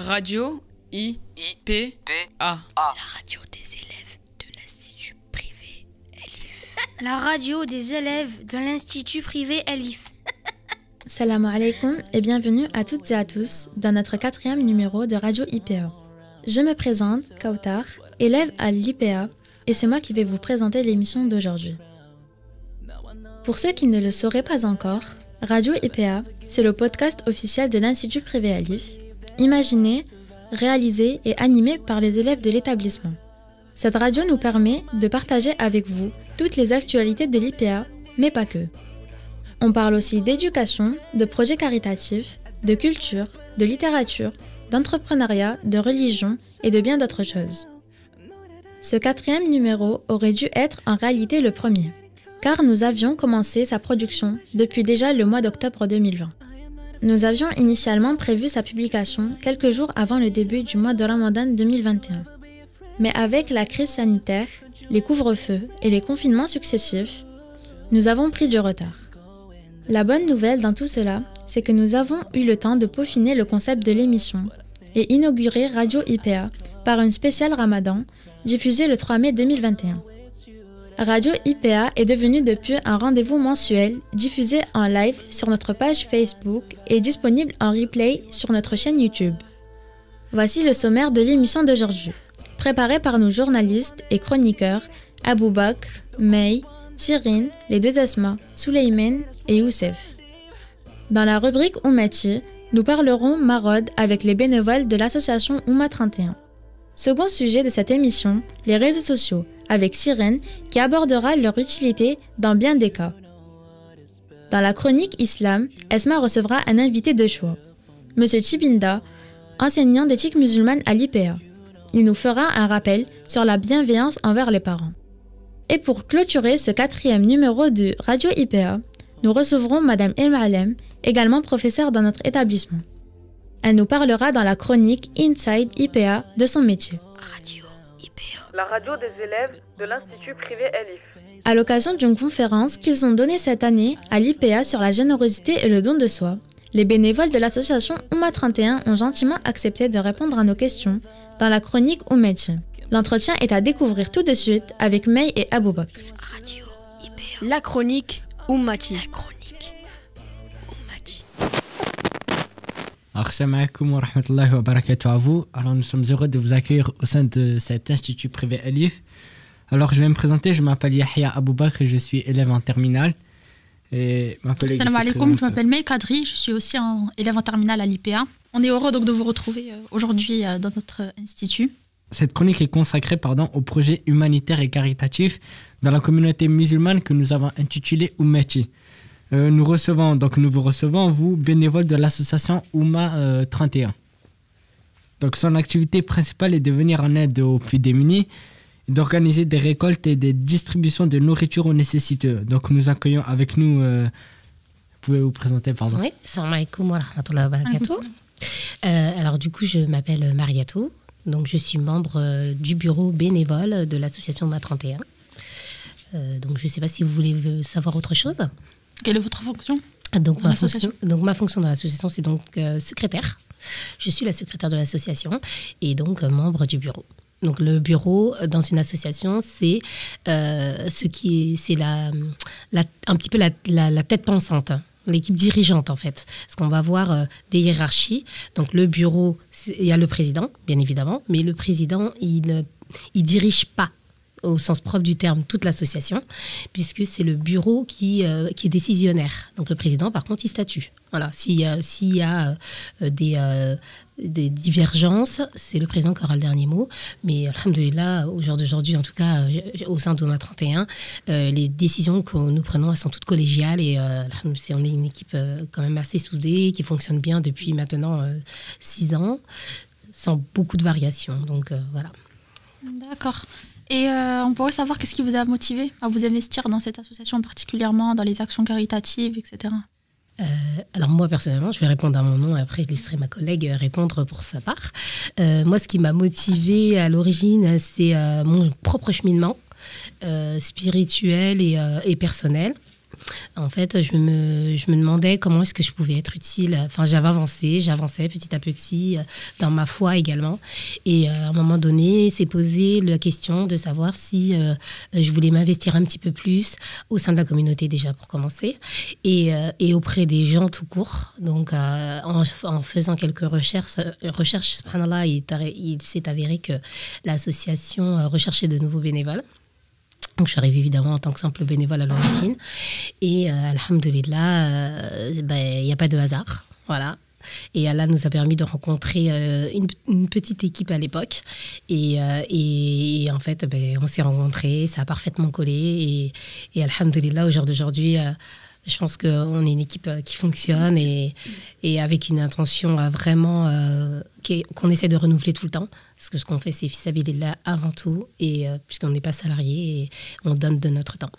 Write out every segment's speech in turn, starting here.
Radio IPA. La radio des élèves de l'Institut privé Elif. La radio des élèves de l'Institut privé Elif. Salam alaikum et bienvenue à toutes et à tous dans notre 4e numéro de Radio IPA. Je me présente, Kautar, élève à l'IPA, et c'est moi qui vais vous présenter l'émission d'aujourd'hui. Pour ceux qui ne le sauraient pas encore, Radio IPA, c'est le podcast officiel de l'Institut privé Elif, imaginé, réalisé et animé par les élèves de l'établissement. Cette radio nous permet de partager avec vous toutes les actualités de l'IPA, mais pas que. On parle aussi d'éducation, de projets caritatifs, de culture, de littérature, d'entrepreneuriat, de religion et de bien d'autres choses. Ce 4e numéro aurait dû être en réalité le premier, car nous avions commencé sa production depuis déjà le mois d'octobre 2020. Nous avions initialement prévu sa publication quelques jours avant le début du mois de Ramadan 2021. Mais avec la crise sanitaire, les couvre-feux et les confinements successifs, nous avons pris du retard. La bonne nouvelle dans tout cela, c'est que nous avons eu le temps de peaufiner le concept de l'émission et inaugurer Radio IPA par une spéciale Ramadan diffusée le 3 mai 2021. Radio IPA est devenue depuis un rendez-vous mensuel diffusé en live sur notre page Facebook et disponible en replay sur notre chaîne YouTube. Voici le sommaire de l'émission d'aujourd'hui, préparé par nos journalistes et chroniqueurs Abou Bakr, May, Cyrine, les deux Asma, Souleyman et Youssef. Dans la rubrique Oumati, nous parlerons maraude avec les bénévoles de l'association Oumma 31. Second sujet de cette émission, les réseaux sociaux, avec Cyrine qui abordera leur utilité dans bien des cas. Dans la chronique Islam, Esma recevra un invité de choix, Monsieur Chibinda, enseignant d'éthique musulmane à l'IPA. Il nous fera un rappel sur la bienveillance envers les parents. Et pour clôturer ce 4e numéro de Radio IPA, nous recevrons Madame Elmalem, également professeure dans notre établissement. Elle nous parlera dans la chronique Inside IPA de son métier. Radio IPA. La radio des élèves de l'Institut privé Elif. À l'occasion d'une conférence qu'ils ont donnée cette année à l'IPA sur la générosité et le don de soi, les bénévoles de l'association Oumma 31 ont gentiment accepté de répondre à nos questions dans la chronique Oumeti. L'entretien est à découvrir tout de suite avec May et Abou Bakr. Radio IPA. La chronique Oumati. La chronique Oumati. Alors, salam alaikum wa rahmatullahi wa barakatuh à vous. Alors, nous sommes heureux de vous accueillir au sein de cet institut privé Elif. Alors, je vais me présenter. Je m'appelle Yahya Abou Bakr et je suis élève en terminale. Et ma collègue. Salam alaikum, je m'appelle May Kadri. Je suis aussi élève en terminale à l'IPA. On est heureux donc de vous retrouver aujourd'hui dans notre institut. Cette chronique est consacrée au projet humanitaire et caritatif dans la communauté musulmane que nous avons intitulé Oumati. Nous vous recevons, vous, bénévoles de l'association Oumma 31. Donc, son activité principale est de venir en aide aux plus démunis, d'organiser des récoltes et des distributions de nourriture aux nécessiteux. Donc, nous accueillons avec nous... vous pouvez vous présenter, pardon. Oui, salam alaikum wa rahmatullahi wa barakatuh. Alors, du coup, je m'appelle Mariatou. Donc, je suis membre du bureau bénévole de l'association Oumma 31. Donc, je ne sais pas si vous voulez savoir autre chose. Quelle est votre fonction donc, ma fonction dans l'association, c'est donc secrétaire. Je suis la secrétaire de l'association et donc membre du bureau. Donc, le bureau dans une association, c'est un petit peu la tête pensante. L'équipe dirigeante, en fait. Parce qu'on va avoir des hiérarchies. Donc, le bureau, il y a le président, bien évidemment, mais le président, il dirige pas, au sens propre du terme, toute l'association, puisque c'est le bureau qui est décisionnaire. Donc, le président, par contre, il statue. Voilà. S'il y a des divergences, c'est le président qui aura le dernier mot. Mais, alhamdoulilah, au jour d'aujourd'hui, en tout cas, au sein d'Oumma 31, les décisions que nous prenons, elles sont toutes collégiales et on est une équipe quand même assez soudée, qui fonctionne bien depuis maintenant 6 ans, sans beaucoup de variations. Donc, voilà. D'accord. Et on pourrait savoir qu'est-ce qui vous a motivé à vous investir dans cette association, particulièrement dans les actions caritatives, etc. Alors moi personnellement, je vais répondre à mon nom et après je laisserai ma collègue répondre pour sa part. Moi, ce qui m'a motivée à l'origine, c'est mon propre cheminement spirituel et personnel. en fait, je me demandais comment est-ce que je pouvais être utile. Enfin, j'avançais petit à petit dans ma foi également. Et à un moment donné, s'est posé la question de savoir si je voulais m'investir un petit peu plus au sein de la communauté déjà pour commencer et auprès des gens tout court. Donc, en faisant quelques recherches, subhanallah, il s'est avéré que l'association recherchait de nouveaux bénévoles. Donc, je suis arrivée évidemment en tant que simple bénévole à l'origine. Et alhamdoulilah, il n'y a pas de hasard. Voilà. Et Allah nous a permis de rencontrer une petite équipe à l'époque. Et en fait, on s'est rencontrés, ça a parfaitement collé. Et alhamdoulilah, au jour d'aujourd'hui, je pense qu'on est une équipe qui fonctionne et avec une intention vraiment qu'on essaie de renouveler tout le temps. Parce que ce qu'on fait, c'est fisabilillah avant tout, et puisqu'on n'est pas salarié, et on donne de notre temps.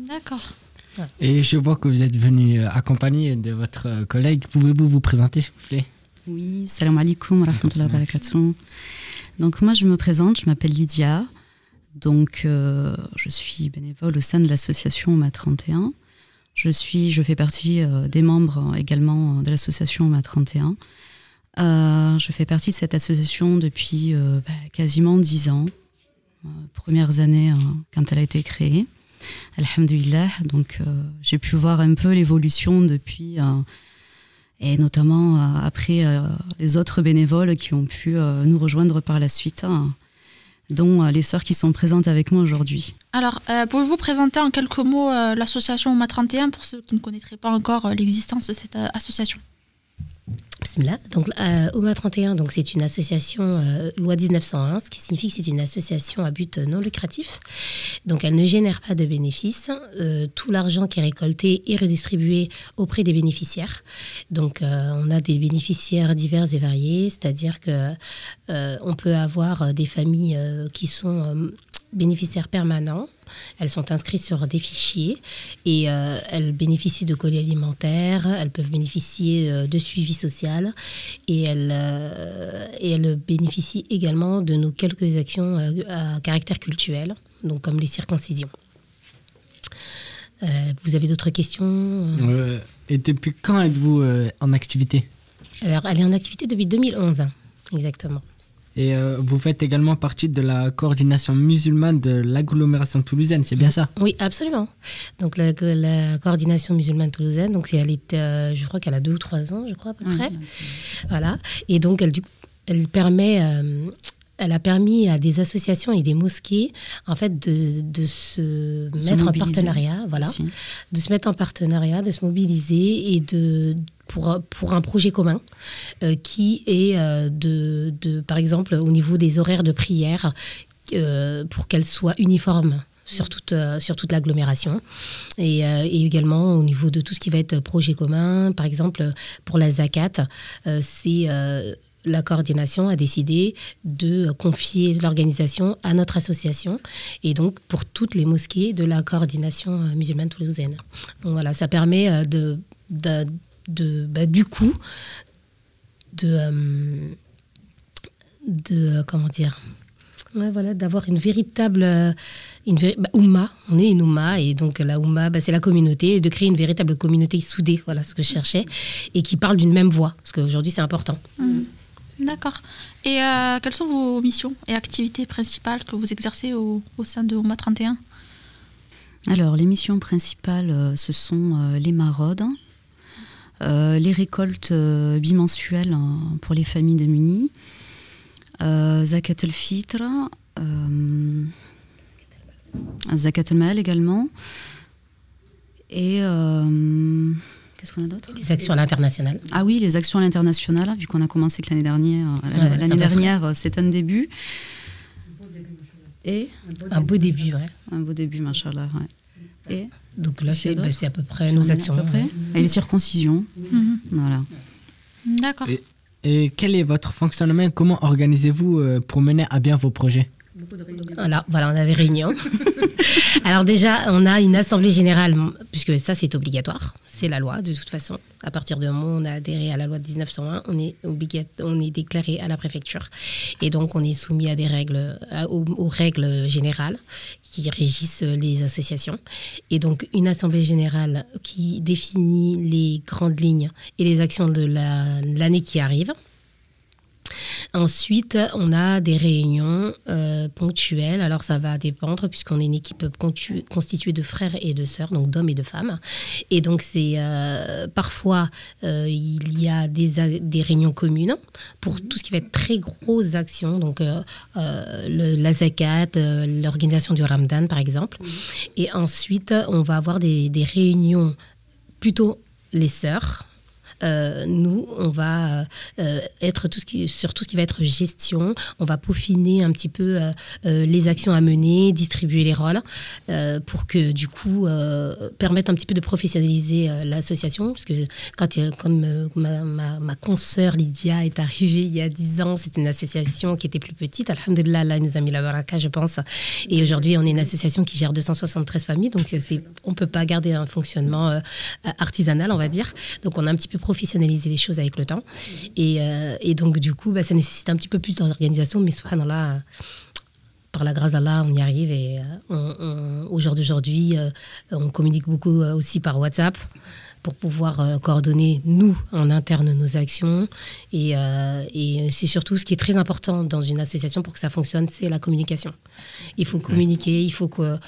D'accord. Voilà. Et je vois que vous êtes venu accompagné de votre collègue. Pouvez-vous vous présenter, s'il vous plaît? Oui, salam alaikum, rahmatullahi wa barakatuh. Donc moi, je me présente, je m'appelle Lydia. Donc je suis bénévole au sein de l'association OMA 31. Je fais partie des membres également de l'association OMA 31. Je fais partie de cette association depuis quasiment 10 ans. Premières années quand elle a été créée. Alhamdulillah. Donc j'ai pu voir un peu l'évolution depuis, et notamment après les autres bénévoles qui ont pu nous rejoindre par la suite, dont les sœurs qui sont présentes avec moi aujourd'hui. Alors, pouvez-vous présenter en quelques mots l'association OMA 31 pour ceux qui ne connaîtraient pas encore l'existence de cette association? Bismillah. Donc, OMA 31, donc, c'est une association loi 1901, ce qui signifie que c'est une association à but non lucratif. Donc, elle ne génère pas de bénéfices. Tout l'argent qui est récolté est redistribué auprès des bénéficiaires. Donc, on a des bénéficiaires divers et variés, c'est-à-dire que on peut avoir des familles qui sont bénéficiaires permanents. Elles sont inscrites sur des fichiers et elles bénéficient de colis alimentaires, elles peuvent bénéficier de suivi social et elles bénéficient également de nos quelques actions à caractère cultuel, donc comme les circoncisions. Vous avez d'autres questions? Et depuis quand êtes-vous en activité? Alors, elle est en activité depuis 2011, exactement. Et vous faites également partie de la coordination musulmane de l'agglomération toulousaine, c'est bien ça? Oui, absolument. Donc la coordination musulmane toulousaine, donc je crois qu'elle a 2 ou 3 ans, je crois à peu près. Voilà. Et donc elle a permis à des associations et des mosquées en fait de se mettre en partenariat, voilà, de se mettre en partenariat, de se mobiliser et pour un projet commun qui est par exemple au niveau des horaires de prière pour qu'elles soient uniformes sur toute l'agglomération et également au niveau de tout ce qui va être projet commun. Par exemple pour la zakat, la coordination a décidé de confier l'organisation à notre association et donc pour toutes les mosquées de la coordination musulmane toulousaine. Donc voilà, ça permet comment dire, ouais, voilà, d'avoir une véritable Oumma. On est une Oumma et donc la Oumma, c'est la communauté, et de créer une véritable communauté soudée, voilà ce que je cherchais, et qui parle d'une même voix, parce qu'aujourd'hui c'est important. D'accord. Et quelles sont vos missions et activités principales que vous exercez au sein de OMA 31? Alors les missions principales, ce sont les maraudes, les récoltes bimensuelles pour les familles démunies, Zakat al-Fitr, Zakat al-Mal également, et qu'est-ce qu'on a d'autre? Les actions à l'international. Ah oui, les actions à l'international, vu qu'on a commencé que l'année dernière, c'est un début. Et un beau début, ouais. Un beau début, machallah, ouais. Et donc là, c'est à peu près nos actions. À peu près. Et les circoncisions. Voilà. D'accord. Et quel est votre fonctionnement? Comment organisez-vous pour mener à bien vos projets? Voilà, on a des réunions. Alors déjà, on a une assemblée générale, puisque ça c'est obligatoire. c'est la loi de toute façon. À partir du moment où on a adhéré à la loi de 1901, on est déclaré à la préfecture. Et donc, on est soumis à des règles, aux règles générales qui régissent les associations. Et donc, une assemblée générale qui définit les grandes lignes et les actions de l'année qui arrive. Ensuite, on a des réunions ponctuelles. Alors, ça va dépendre puisqu'on est une équipe constituée de frères et de sœurs, donc d'hommes et de femmes. Et donc, parfois, il y a des réunions communes pour tout ce qui va être très grosses actions. Donc, la zakat, l'organisation du Ramadan, par exemple. Et ensuite, on va avoir des réunions plutôt les sœurs. Nous, on va être sur tout ce qui va être gestion. On va peaufiner un petit peu les actions à mener, distribuer les rôles pour que, du coup, permettre un petit peu de professionnaliser l'association. Parce que comme ma consoeur Lydia est arrivée il y a 10 ans, c'était une association qui était plus petite. Alhamdulillah, Allah nous a mis la baraka, je pense. Et aujourd'hui, on est une association qui gère 273 familles. Donc, on ne peut pas garder un fonctionnement artisanal, on va dire. Donc, on a un petit peu professionnaliser les choses avec le temps. Et donc, du coup, ça nécessite un petit peu plus d'organisation, mais subhanallah, par la grâce d'Allah, on y arrive. Et au jour d'aujourd'hui, on communique beaucoup aussi par WhatsApp pour pouvoir coordonner, nous, en interne, nos actions. Et c'est surtout ce qui est très important dans une association pour que ça fonctionne, c'est la communication. Il faut communiquer, il faut qu'on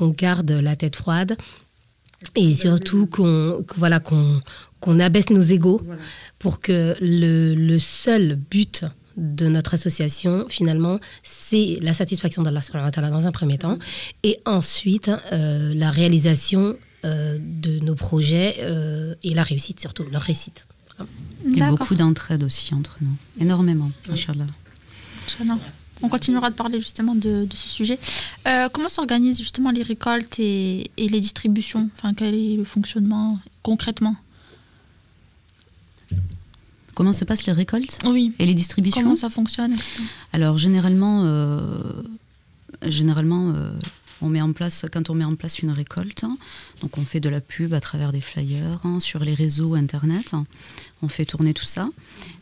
garde la tête froide. Et surtout qu'on abaisse nos égos pour que le seul but de notre association, finalement, c'est la satisfaction d'Allah subhanahu wa ta'ala dans un premier temps, et ensuite la réalisation de nos projets et la réussite, surtout leur réussite. Et beaucoup d'entraide aussi entre nous, énormément, Inch'Allah. On continuera de parler justement de ce sujet. Comment s'organisent justement les récoltes et les distributions ? Enfin, quel est le fonctionnement concrètement ? Comment se passent les récoltes ? Oui. Et les distributions ? Comment ça fonctionne ? Alors généralement, on met en place, quand on met en place une récolte, donc on fait de la pub à travers des flyers, sur les réseaux internet, on fait tourner tout ça.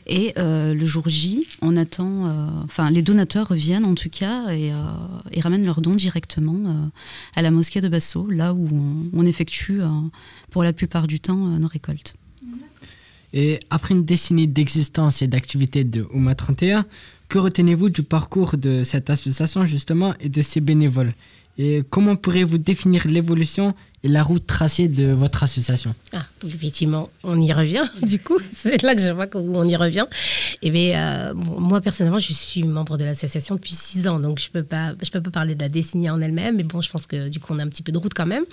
Et le jour J, on attend, les donateurs reviennent en tout cas et ramènent leurs dons directement à la mosquée de Basso, là où on effectue pour la plupart du temps nos récoltes. Et après une décennie d'existence et d'activité de Oumma 31, que retenez-vous du parcours de cette association justement et de ses bénévoles ? Et comment pourriez-vous définir l'évolution et la route tracée de votre association ? Donc effectivement, on y revient, du coup, c'est là que je vois qu'on y revient. Et bien, moi, personnellement, je suis membre de l'association depuis 6 ans, donc je peux pas parler de la décennie en elle-même, mais bon, je pense que du coup, on a un petit peu de route quand même.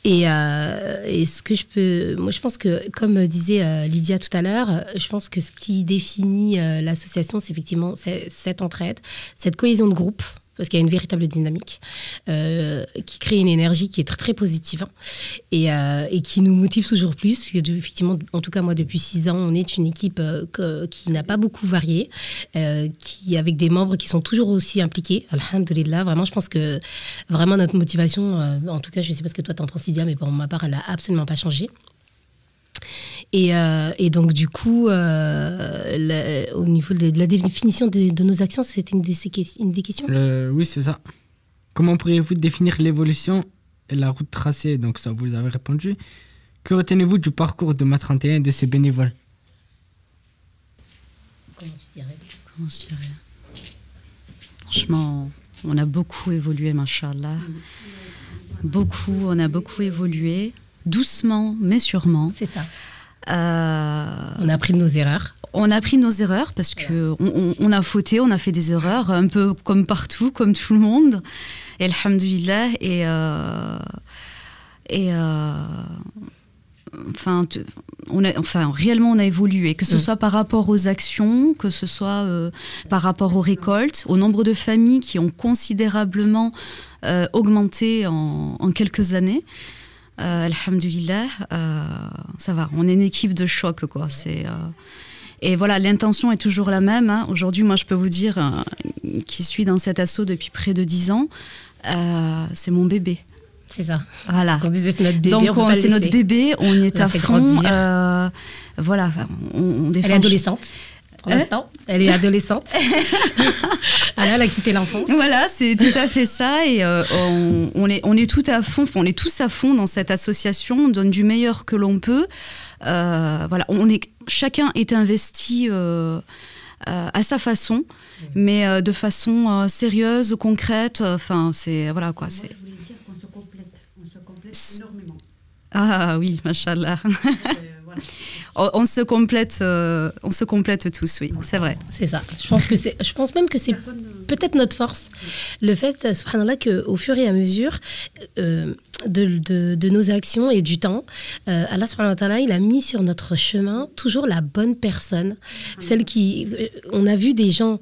Et ce que moi, je pense que, comme disait Lydia tout à l'heure, je pense que ce qui définit l'association, c'est effectivement cette entraide, cette cohésion de groupe, parce qu'il y a une véritable dynamique qui crée une énergie qui est très, très positive et qui nous motive toujours plus. Effectivement, en tout cas, moi, depuis 6 ans, on est une équipe qui n'a pas beaucoup varié, avec des membres qui sont toujours aussi impliqués. Alhamdulillah, vraiment, je pense que vraiment notre motivation, en tout cas, je ne sais pas ce que toi t'en penses, Lydia, mais pour ma part, elle n'a absolument pas changé. Et donc, du coup, au niveau de la définition de nos actions, c'était une des questions. Oui, c'est ça. Comment pourriez-vous définir l'évolution et la route tracée ? Donc ça, vous avez répondu. Que retenez-vous du parcours de Oumma 31 et de ses bénévoles ? Comment je dirais ? Franchement, on a beaucoup évolué, Masha'Allah. On a beaucoup évolué. Doucement, mais sûrement. C'est ça. On a appris de nos erreurs. On a appris de nos erreurs parce que on a fauté, on a fait des erreurs, un peu comme partout, comme tout le monde. Et alhamdoulilah, réellement on a évolué, que ce soit par rapport aux actions, que ce soit par rapport aux récoltes, au nombre de familles qui ont considérablement augmenté en quelques années. Alhamdulillah, ça va, on est une équipe de choc, quoi. Et voilà, l'intention est toujours la même. Aujourd'hui, moi, je peux vous dire, qui suis dans cet assaut depuis près de 10 ans, c'est mon bébé. C'est ça. Voilà. On disait c'est notre bébé. Donc on c'est notre bébé, on y est à fond. Voilà, on défend. Elle est adolescente. Pour l'instant, elle est adolescente. Elle a quitté l'enfance. Voilà, c'est tout à fait ça. Et on est tout à fond, on est tous à fond dans cette association. On donne du meilleur que l'on peut. Voilà, chacun est investi à sa façon, mais de façon sérieuse, concrète. Enfin, c'est voilà quoi. C'est. Je voulais dire qu'on se complète énormément. Ah oui, machallah. Voilà. On se complète tous, oui, c'est vrai. C'est ça. Je pense même que c'est peut-être notre force. Le fait, subhanallah, qu'au fur et à mesure de nos actions et du temps, Allah subhanahu wa ta'ala, il a mis sur notre chemin toujours la bonne personne. Celle qui... on a vu des gens...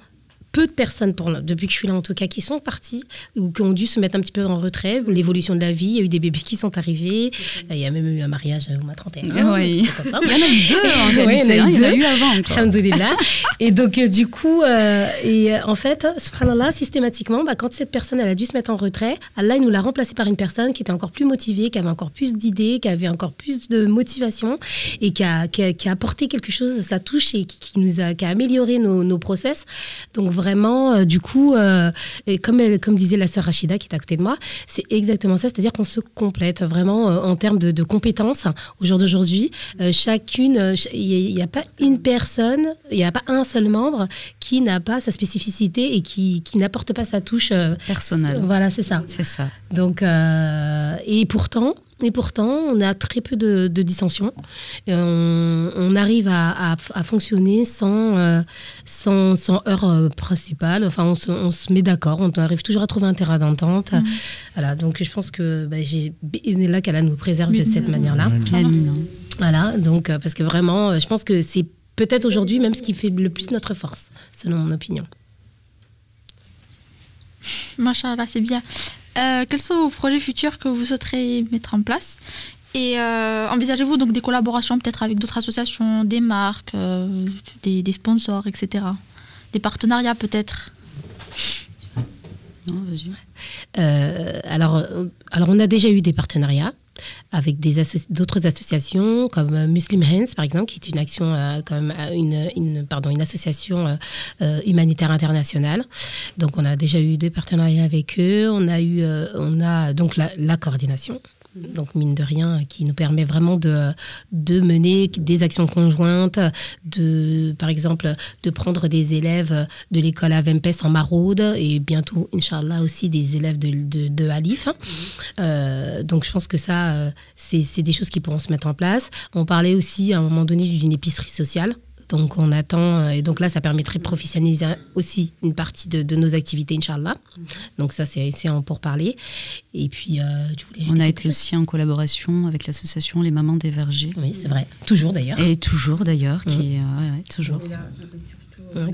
peu de personnes, depuis que je suis là en tout cas, qui sont parties ou qui ont dû se mettre un petit peu en retrait. L'évolution de la vie, il y a eu des bébés qui sont arrivés. Il y a même eu un mariage au mois 31. Oui. Il y en a eu deux en réalité. Il y en a eu avant. Alhamdoulilah. Et donc du coup, en fait, subhanallah, systématiquement, quand cette personne elle a dû se mettre en retrait, Allah il nous l'a remplacée par une personne qui était encore plus motivée, qui avait encore plus d'idées, qui avait encore plus de motivation et qui a apporté quelque chose de sa touche et qui a amélioré nos process. Donc vraiment, du coup, et comme disait la sœur Rachida qui est à côté de moi, c'est exactement ça, c'est-à-dire qu'on se complète vraiment en termes de compétences. Au jour d'aujourd'hui, chacune, il n'y a pas une personne, il n'y a pas un seul membre qui n'a pas sa spécificité et qui n'apporte pas sa touche personnelle. Voilà, c'est ça. C'est ça. Donc, et pourtant, on a très peu de dissensions. On arrive à fonctionner sans heure principale. Enfin, on se met d'accord. On arrive toujours à trouver un terrain d'entente. Voilà, donc je pense que là qu'Allah nous préserve de cette manière-là. Voilà, donc parce que vraiment, je pense que c'est peut-être aujourd'hui même ce qui fait le plus notre force, selon mon opinion. Machallah, c'est bien. Quels sont vos projets futurs que vous souhaiteriez mettre en place? Et envisagez-vous donc des collaborations peut-être avec d'autres associations, des marques, des sponsors, etc. Des partenariats peut-être? Non, vas-y. Alors, on a déjà eu des partenariats avec d'autres associations comme Muslim Hands par exemple, qui est une action une association humanitaire internationale. Donc on a déjà eu des partenariats avec eux. On a donc la coordination. Donc mine de rien, qui nous permet vraiment de mener des actions conjointes, par exemple de prendre des élèves de l'école à Vempes en maraude et bientôt, Inch'Allah, aussi des élèves de Alif. Donc je pense que ça, c'est des choses qui pourront se mettre en place. On parlait aussi à un moment donné d'une épicerie sociale. Donc on attend, et donc là ça permettrait de professionnaliser aussi une partie de nos activités, Inch'Allah. Donc ça c'est en pourparler. Et puis on a été aussi en collaboration avec l'association Les Mamans des Vergers. Oui, c'est vrai. Toujours d'ailleurs. Et toujours d'ailleurs, qui est toujours.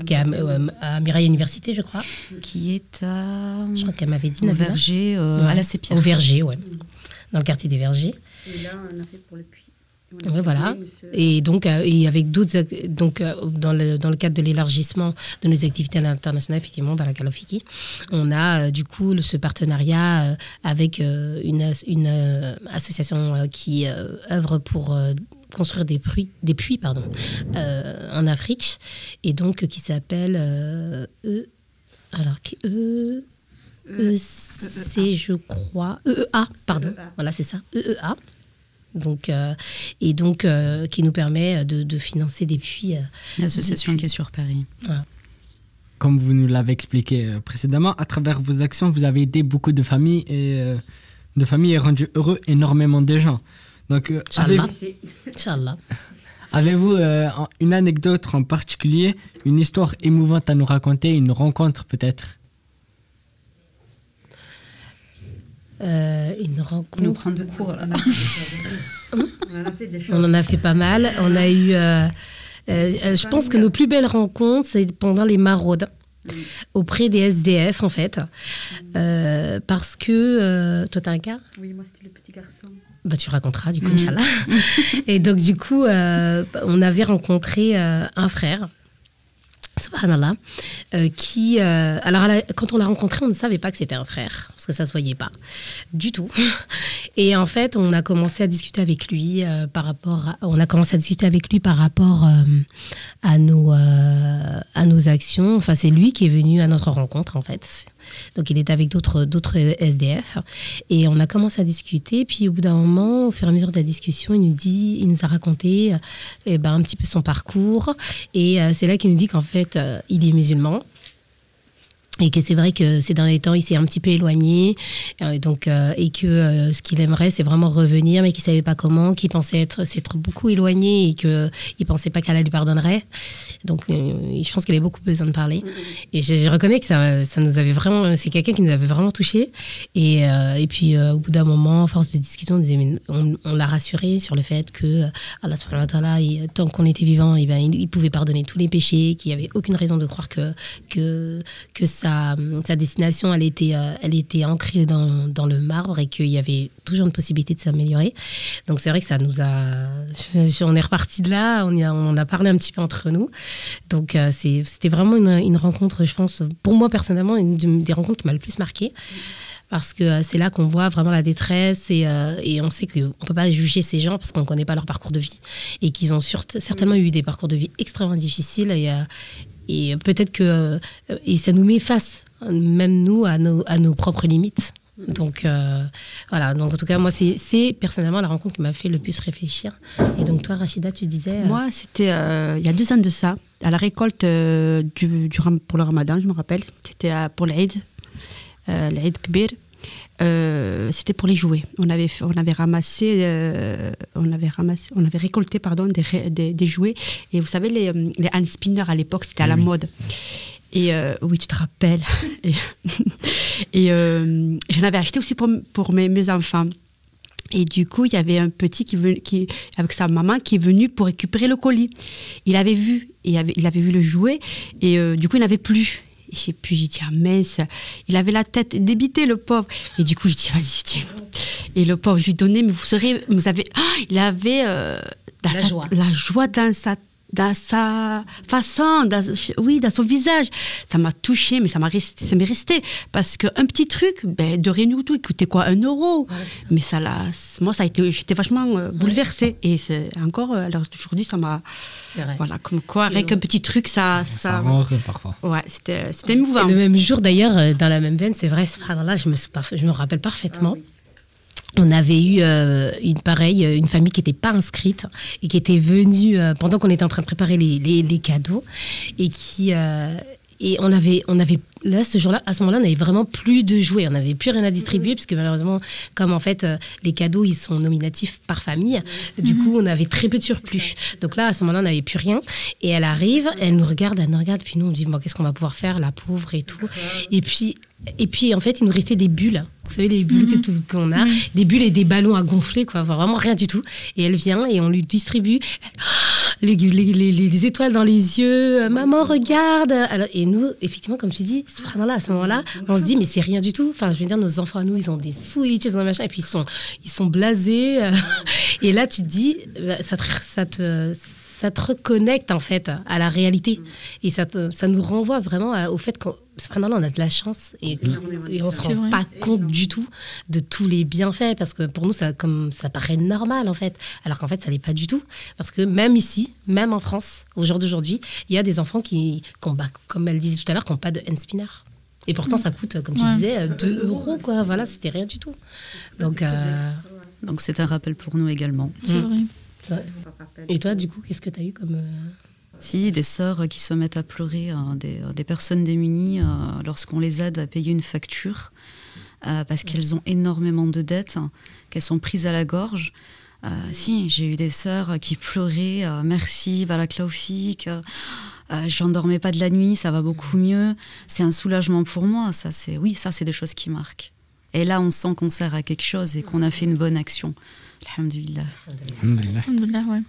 Qui est à Mirail Université, je crois. Qui est à. Je crois qu'elle m'avait dit. Au Verger, à la Sépierre. Au Verger, ouais. Dans le quartier des Vergers. Et là on a fait pour le puits. Oui, voilà. Et donc, et avec d'autres, dans le cadre de l'élargissement de nos activités à l'international, effectivement, Barakallahu Fiki, on a du coup ce partenariat avec une association qui œuvre pour construire des puits en Afrique, et donc qui s'appelle c'est, je crois, EEA, pardon. Voilà, c'est ça, EEA. Donc, qui nous permet de financer des puits. L'association qui est sur Paris. Voilà. Comme vous nous l'avez expliqué précédemment, à travers vos actions, vous avez aidé beaucoup de familles et rendu heureux énormément de gens. Donc, avez-vous une anecdote en particulier, une histoire émouvante à nous raconter, une rencontre peut-être? Une rencontre. Nous prendre de cours. On en a fait pas mal. On a eu. Je pense que nos plus belles rencontres, c'est pendant les maraudes, auprès des SDF en fait, parce que toi t'as un cas? Oui, moi c'était le petit garçon. Bah tu raconteras du coup, Inch'Allah. Et donc du coup, on avait rencontré un frère subhanallah, qui... quand on l'a rencontré, on ne savait pas que c'était un frère, parce que ça ne se voyait pas du tout. Et en fait, on a commencé à discuter avec lui par rapport à nos actions. Enfin, c'est lui qui est venu à notre rencontre, en fait. Donc, il était avec d'autres SDF. Et on a commencé à discuter. Puis, au bout d'un moment, au fur et à mesure de la discussion, il nous a raconté un petit peu son parcours. Et c'est là qu'il nous dit qu'en fait, il est musulman. Et que c'est vrai que ces derniers temps, il s'est un petit peu éloigné, et que ce qu'il aimerait, c'est vraiment revenir, mais qu'il savait pas comment, qu'il pensait s'être beaucoup éloigné et qu'il pensait pas qu'Allah lui pardonnerait. Donc, je pense qu'il avait beaucoup besoin de parler. Et je reconnais que ça nous avait vraiment, c'est quelqu'un qui nous avait vraiment touchés. Et puis, au bout d'un moment, à force de discuter, on l'a rassuré sur le fait que Allah subhanahu wa ta'ala, tant qu'on était vivant, il pouvait pardonner tous les péchés, qu'il y avait aucune raison de croire que sa destination, elle était ancrée dans le marbre et qu'il y avait toujours une possibilité de s'améliorer. Donc c'est vrai que ça nous a... On est reparti de là, on a parlé un petit peu entre nous. Donc c'était vraiment une rencontre, je pense, pour moi personnellement, une des rencontres qui m'a le plus marquée. Parce que c'est là qu'on voit vraiment la détresse et on sait qu'on ne peut pas juger ces gens parce qu'on ne connaît pas leur parcours de vie. Et qu'ils ont certainement eu des parcours de vie extrêmement difficiles et peut-être que et ça nous met face, même nous, à nos propres limites. Donc voilà, donc en tout cas moi c'est personnellement la rencontre qui m'a fait le plus réfléchir. Et donc toi Rachida, tu disais Moi c'était il y a 2 ans de ça, à la récolte pour le Ramadan, je me rappelle, c'était pour l'Aïd Kbir. C'était pour les jouets. On avait récolté des jouets. Et vous savez, les hand spinners à l'époque, c'était à la mode. Et oui, tu te rappelles. Et j'en avais acheté aussi pour mes enfants. Et du coup, il y avait un petit qui avec sa maman qui est venu pour récupérer le colis. Il avait vu le jouet et du coup, il n'avait plus. Et puis j'ai dit, ah mince, il avait la tête débitée, le pauvre. Et du coup, je dis, vas-y, tiens. Et le pauvre, je lui donnais, mais il avait la joie dans sa façon, dans son visage. Ça m'a touchée, mais ça m'est resté. Parce qu'un petit truc, de rien du tout, il coûtait quoi, 1 euro. Ouais, mais moi, j'étais vachement bouleversée. Et encore, à l'heure d'aujourd'hui, ça m'a... Voilà, comme quoi, avec un petit truc, ça rend heureux parfois. Ouais, c'était émouvant. Et le même jour, d'ailleurs, dans la même veine, c'est vrai, là, je me rappelle parfaitement. Ah, oui. On avait eu une famille qui n'était pas inscrite et qui était venue pendant qu'on était en train de préparer les cadeaux et on avait là ce jour-là, à ce moment-là, on n'avait vraiment plus de jouets, on n'avait plus rien à distribuer parce que malheureusement, comme en fait les cadeaux ils sont nominatifs par famille, du coup on avait très peu de surplus. Donc là à ce moment-là on n'avait plus rien et elle arrive, elle nous regarde, puis nous on dit bon qu'est-ce qu'on va pouvoir faire, la pauvre et tout. Et puis en fait il nous restait des bulles. Vous savez, les bulles qu'on a, des bulles et des ballons à gonfler, quoi. Enfin, vraiment rien du tout. Et elle vient et on lui distribue les étoiles dans les yeux. Maman, regarde. Alors, et nous, effectivement, comme tu dis, à ce moment-là, on se dit, mais c'est rien du tout. Enfin, je veux dire, nos enfants, nous, ils ont des Switch, ils ont des machins, et puis ils sont blasés. Et là, tu te dis, ça te reconnecte en fait à la réalité et ça nous renvoie vraiment au fait qu'on on a de la chance et on se rend pas compte du tout de tous les bienfaits parce que pour nous ça paraît normal en fait alors qu'en fait ça l'est pas du tout parce que même ici, même en France au jour d'aujourd'hui, il y a des enfants qui ont, comme elle disait tout à l'heure, qui n'ont pas de hand spinner. Et pourtant, ça coûte, comme tu disais, 2 euros, quoi. Voilà, c'était rien du tout. Donc c'est un rappel pour nous également. C'est vrai. Et toi, du coup, qu'est-ce que tu as eu comme... Si, des sœurs qui se mettent à pleurer, des personnes démunies lorsqu'on les aide à payer une facture parce qu'elles ont énormément de dettes, qu'elles sont prises à la gorge. Si, j'ai eu des sœurs qui pleuraient, merci, Baraklaoufik, j'en dormais pas de la nuit, ça va beaucoup mieux. C'est un soulagement pour moi, ça c'est des choses qui marquent. Et là, on sent qu'on sert à quelque chose et qu'on a fait une bonne action. Alhamdulillah. Alhamdulillah, ouais.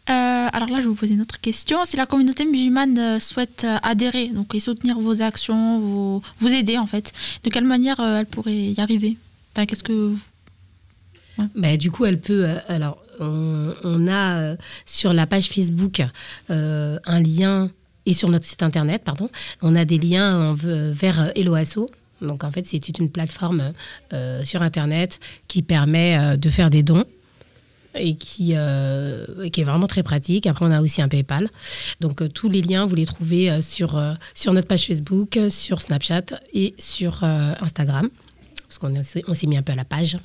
Alors là, je vais vous poser une autre question. Si la communauté musulmane souhaite adhérer donc, et soutenir vos actions, vous aider en fait, de quelle manière elle pourrait y arriver? Enfin, qu'est-ce que... Ouais. Du coup, elle peut... alors, on a sur la page Facebook un lien et sur notre site internet, on a des liens vers Eloasso. Donc en fait, c'est une plateforme sur internet qui permet de faire des dons et qui est vraiment très pratique. Après, on a aussi un PayPal. Donc tous les liens, vous les trouvez sur notre page Facebook, sur Snapchat et sur Instagram. Parce qu'on s'est mis un peu à la page.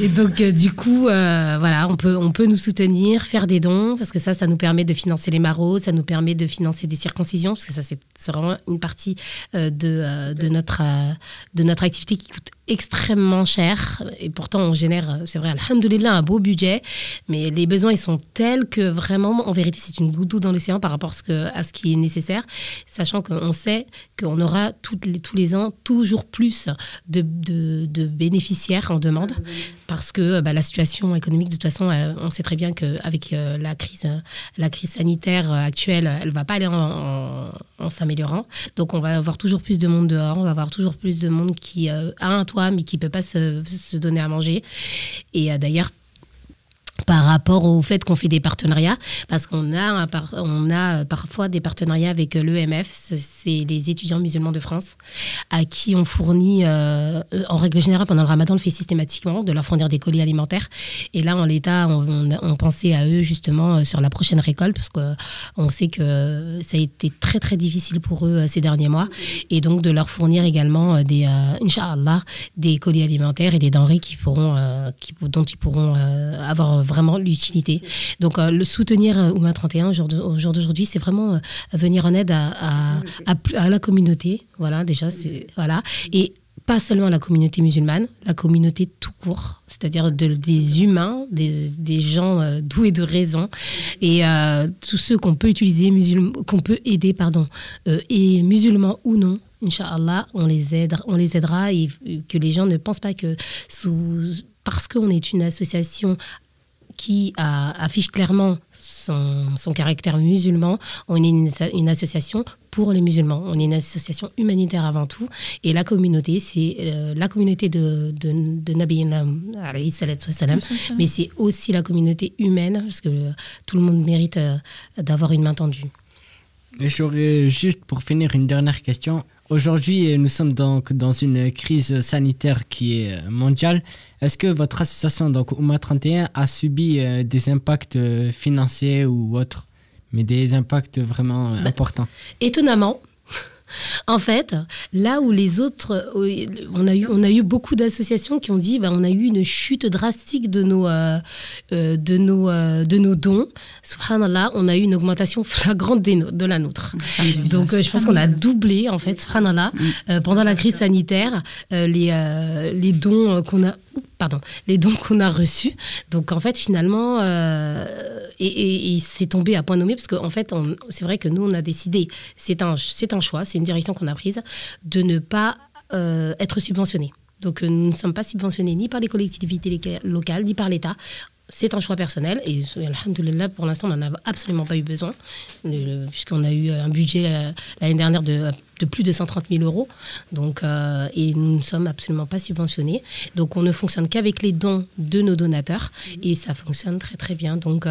Et donc, du coup, voilà, on peut nous soutenir, faire des dons, parce que ça nous permet de financer les maraudes, ça nous permet de financer des circoncisions, parce que ça, c'est vraiment une partie de notre activité qui coûte extrêmement cher. Et pourtant, on génère, c'est vrai, alhamdoulilah, un beau budget. Mais les besoins, ils sont tels que vraiment, en vérité, c'est une goutte d'eau dans l'océan par rapport à ce qui est nécessaire, sachant qu'on sait qu'on aura tous les ans toujours plus de bénéficiaires en demande, parce que la situation économique, de toute façon, on sait très bien qu'avec la crise sanitaire actuelle, elle ne va pas aller en s'améliorant. Donc, on va avoir toujours plus de monde dehors, on va avoir toujours plus de monde qui a un toit, mais qui ne peut pas se donner à manger. Et d'ailleurs, par rapport au fait qu'on fait des partenariats, parce qu'on a parfois des partenariats avec l'EMF, c'est les étudiants musulmans de France, à qui on fournit, en règle générale, pendant le ramadan, on le fait systématiquement, de leur fournir des colis alimentaires. Et là, en l'état, on pensait à eux justement sur la prochaine récolte, parce qu'on sait que ça a été très très difficile pour eux ces derniers mois, et donc de leur fournir également Inch'Allah, des colis alimentaires et des denrées dont ils pourront avoir vraiment l'utilité. Donc le soutenir Oumma 31 au jour d'aujourd'hui, c'est vraiment venir en aide à la communauté. Voilà, déjà, voilà. Et pas seulement la communauté musulmane, la communauté tout court, c'est-à-dire des humains, des gens doués de raison, et tous ceux qu'on peut utiliser, qu'on peut aider, et musulmans ou non. Inch'Allah, on les aidera, et que les gens ne pensent pas que parce qu'on est une association qui affiche clairement son caractère musulman, on est une association pour les musulmans. On est une association humanitaire avant tout. Et la communauté, c'est la communauté de Nabiyina alayhi salatu wassalam, mais c'est aussi la communauté humaine, parce que tout le monde mérite d'avoir une main tendue. Et j'aurais juste pour finir une dernière question. Aujourd'hui, nous sommes donc dans une crise sanitaire qui est mondiale. Est-ce que votre association, donc Oumma 31, a subi des impacts financiers ou autres, mais des impacts vraiment importants? Étonnamment. En fait, là où les autres, on a eu beaucoup d'associations qui ont dit, on a eu une chute drastique de nos dons. Subhanallah, on a eu une augmentation flagrante de la nôtre. Donc, je pense qu'on a doublé, en fait, subhanallah, pendant la crise sanitaire, les dons qu'on a. Les dons qu'on a reçus. Donc, en fait, finalement, et c'est tombé à point nommé, parce qu'en fait, c'est vrai que nous, on a décidé, c'est un choix, c'est une direction qu'on a prise, de ne pas être subventionnés. Donc, nous ne sommes pas subventionnés ni par les collectivités locales, ni par l'État. C'est un choix personnel, et alhamdoulilah, pour l'instant, on n'en a absolument pas eu besoin, puisqu'on a eu un budget l'année dernière de plus de 130 000 euros. Donc, et nous ne sommes absolument pas subventionnés. Donc, on ne fonctionne qu'avec les dons de nos donateurs, et ça fonctionne très, très bien. Donc,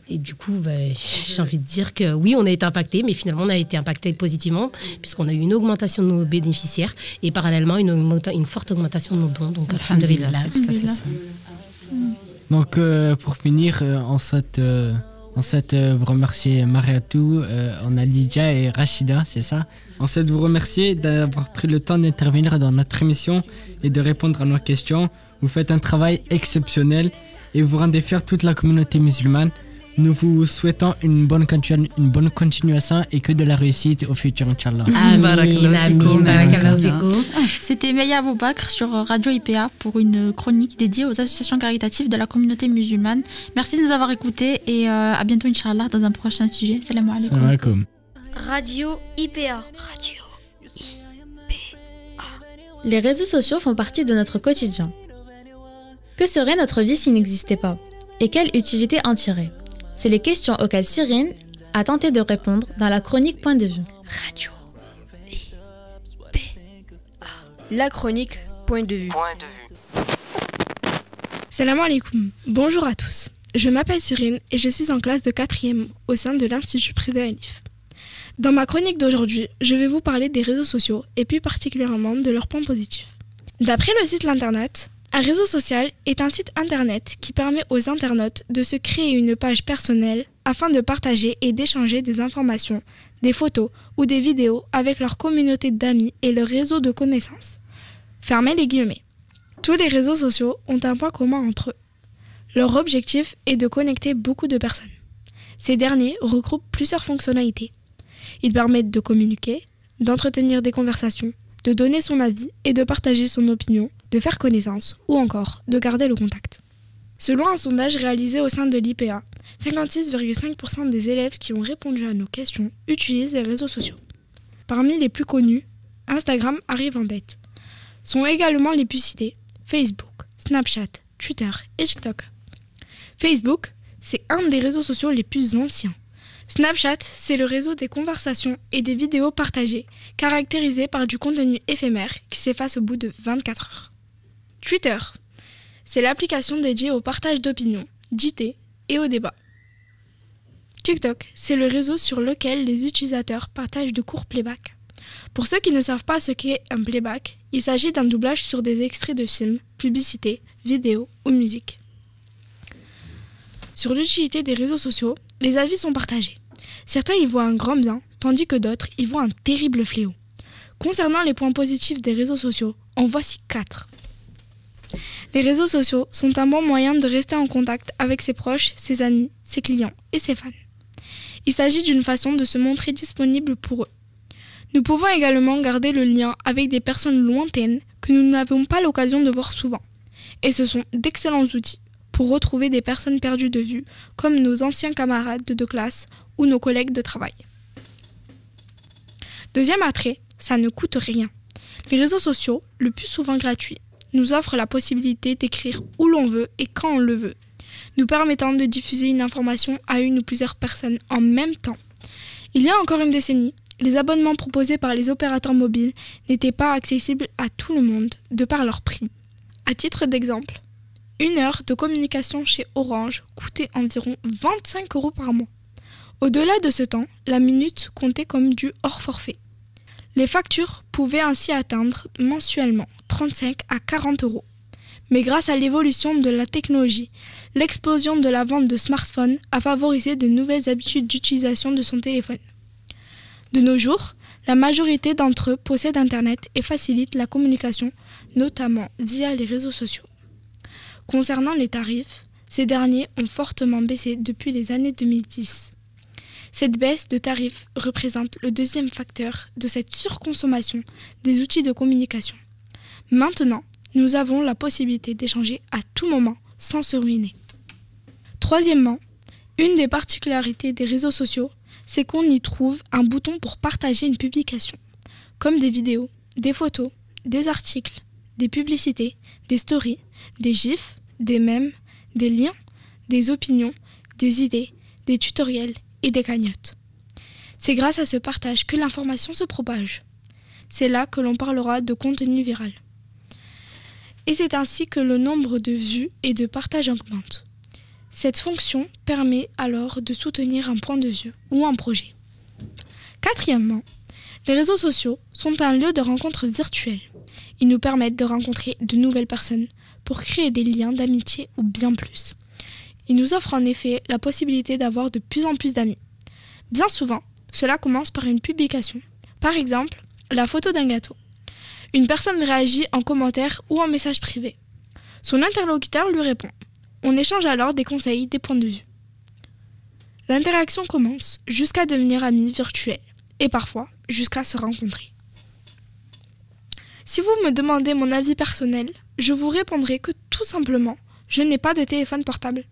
et du coup, j'ai envie de dire que oui, on a été impacté, mais finalement, on a été impacté positivement, puisqu'on a eu une augmentation de nos bénéficiaires, et parallèlement, une forte augmentation de nos dons. Donc, alhamdoulilah, c'est tout à fait ça. Donc, pour finir, on souhaite vous remercier Mariatou, on a Lydia et Rachida, c'est ça? On souhaite vous remercier d'avoir pris le temps d'intervenir dans notre émission et de répondre à nos questions. Vous faites un travail exceptionnel et vous rendez fier toute la communauté musulmane. Nous vous souhaitons une bonne continuation et que de la réussite au futur, Inch'Allah. C'était Meya Aboubakr sur Radio IPA pour une chronique dédiée aux associations caritatives de la communauté musulmane. Merci de nous avoir écoutés et à bientôt, Inch'Allah, dans un prochain sujet. Salam alaikum. Salam alaikum. Radio IPA. Les réseaux sociaux font partie de notre quotidien. Que serait notre vie s'ils n'existaient pas? Et quelle utilité en tirer? C'est les questions auxquelles Cyrine a tenté de répondre dans la chronique Point de vue. Radio IPA. La chronique Point de vue. Salam alaikum. Bonjour à tous. je m'appelle Cyrine et je suis en classe de 4e au sein de l'Institut privé Elif. Dans ma chronique d'aujourd'hui, je vais vous parler des réseaux sociaux et plus particulièrement de leurs points positifs. D'après le site L'Internaute, un réseau social est un site internet qui permet aux internautes de se créer une page personnelle afin de partager et d'échanger des informations, des photos ou des vidéos avec leur communauté d'amis et leur réseau de connaissances. Fermez les guillemets. Tous les réseaux sociaux ont un point commun entre eux. Leur objectif est de connecter beaucoup de personnes. Ces derniers regroupent plusieurs fonctionnalités. Ils permettent de communiquer, d'entretenir des conversations, de donner son avis et de partager son opinion, de faire connaissance ou encore de garder le contact. Selon un sondage réalisé au sein de l'IPA, 56,5% des élèves qui ont répondu à nos questions utilisent les réseaux sociaux. Parmi les plus connus, Instagram arrive en tête. Sont également les plus cités Facebook, Snapchat, Twitter et TikTok. Facebook, c'est un des réseaux sociaux les plus anciens. Snapchat, c'est le réseau des conversations et des vidéos partagées, caractérisé par du contenu éphémère qui s'efface au bout de 24 heures. Twitter, c'est l'application dédiée au partage d'opinions, d'idées et au débat. TikTok, c'est le réseau sur lequel les utilisateurs partagent de courts playbacks. Pour ceux qui ne savent pas ce qu'est un playback, il s'agit d'un doublage sur des extraits de films, publicités, vidéos ou musique. Sur l'utilité des réseaux sociaux, les avis sont partagés. Certains y voient un grand bien, tandis que d'autres y voient un terrible fléau. Concernant les points positifs des réseaux sociaux, en voici 4. Les réseaux sociaux sont un bon moyen de rester en contact avec ses proches, ses amis, ses clients et ses fans. Il s'agit d'une façon de se montrer disponible pour eux. Nous pouvons également garder le lien avec des personnes lointaines que nous n'avons pas l'occasion de voir souvent. Et ce sont d'excellents outils pour retrouver des personnes perdues de vue, comme nos anciens camarades de classe ou nos collègues de travail. Deuxième attrait, ça ne coûte rien. Les réseaux sociaux, le plus souvent gratuits, nous offrent la possibilité d'écrire où l'on veut et quand on le veut, nous permettant de diffuser une information à une ou plusieurs personnes en même temps. Il y a encore une décennie, les abonnements proposés par les opérateurs mobiles n'étaient pas accessibles à tout le monde de par leur prix. À titre d'exemple, 1 heure de communication chez Orange coûtait environ 25 € par mois. Au-delà de ce temps, la minute comptait comme du hors forfait. Les factures pouvaient ainsi atteindre mensuellement 35 à 40 €. Mais grâce à l'évolution de la technologie, l'explosion de la vente de smartphones a favorisé de nouvelles habitudes d'utilisation de son téléphone. De nos jours, la majorité d'entre eux possèdent Internet et facilitent la communication, notamment via les réseaux sociaux. Concernant les tarifs, ces derniers ont fortement baissé depuis les années 2010. Cette baisse de tarifs représente le deuxième facteur de cette surconsommation des outils de communication. Maintenant, nous avons la possibilité d'échanger à tout moment sans se ruiner. Troisièmement, une des particularités des réseaux sociaux, c'est qu'on y trouve un bouton pour partager une publication, comme des vidéos, des photos, des articles, des publicités, des stories, des gifs, des mèmes, des liens, des opinions, des idées, des tutoriels et des cagnottes. C'est grâce à ce partage que l'information se propage. C'est là que l'on parlera de contenu viral. Et c'est ainsi que le nombre de vues et de partages augmente. Cette fonction permet alors de soutenir un point de vue ou un projet. Quatrièmement, les réseaux sociaux sont un lieu de rencontre virtuelle. Ils nous permettent de rencontrer de nouvelles personnes pour créer des liens d'amitié ou bien plus. Ils nous offrent en effet la possibilité d'avoir de plus en plus d'amis. Bien souvent, cela commence par une publication. Par exemple, la photo d'un gâteau. Une personne réagit en commentaire ou en message privé. Son interlocuteur lui répond. On échange alors des conseils, des points de vue. L'interaction commence jusqu'à devenir amis virtuels et parfois jusqu'à se rencontrer. Si vous me demandez mon avis personnel, je vous répondrai que tout simplement, je n'ai pas de téléphone portable.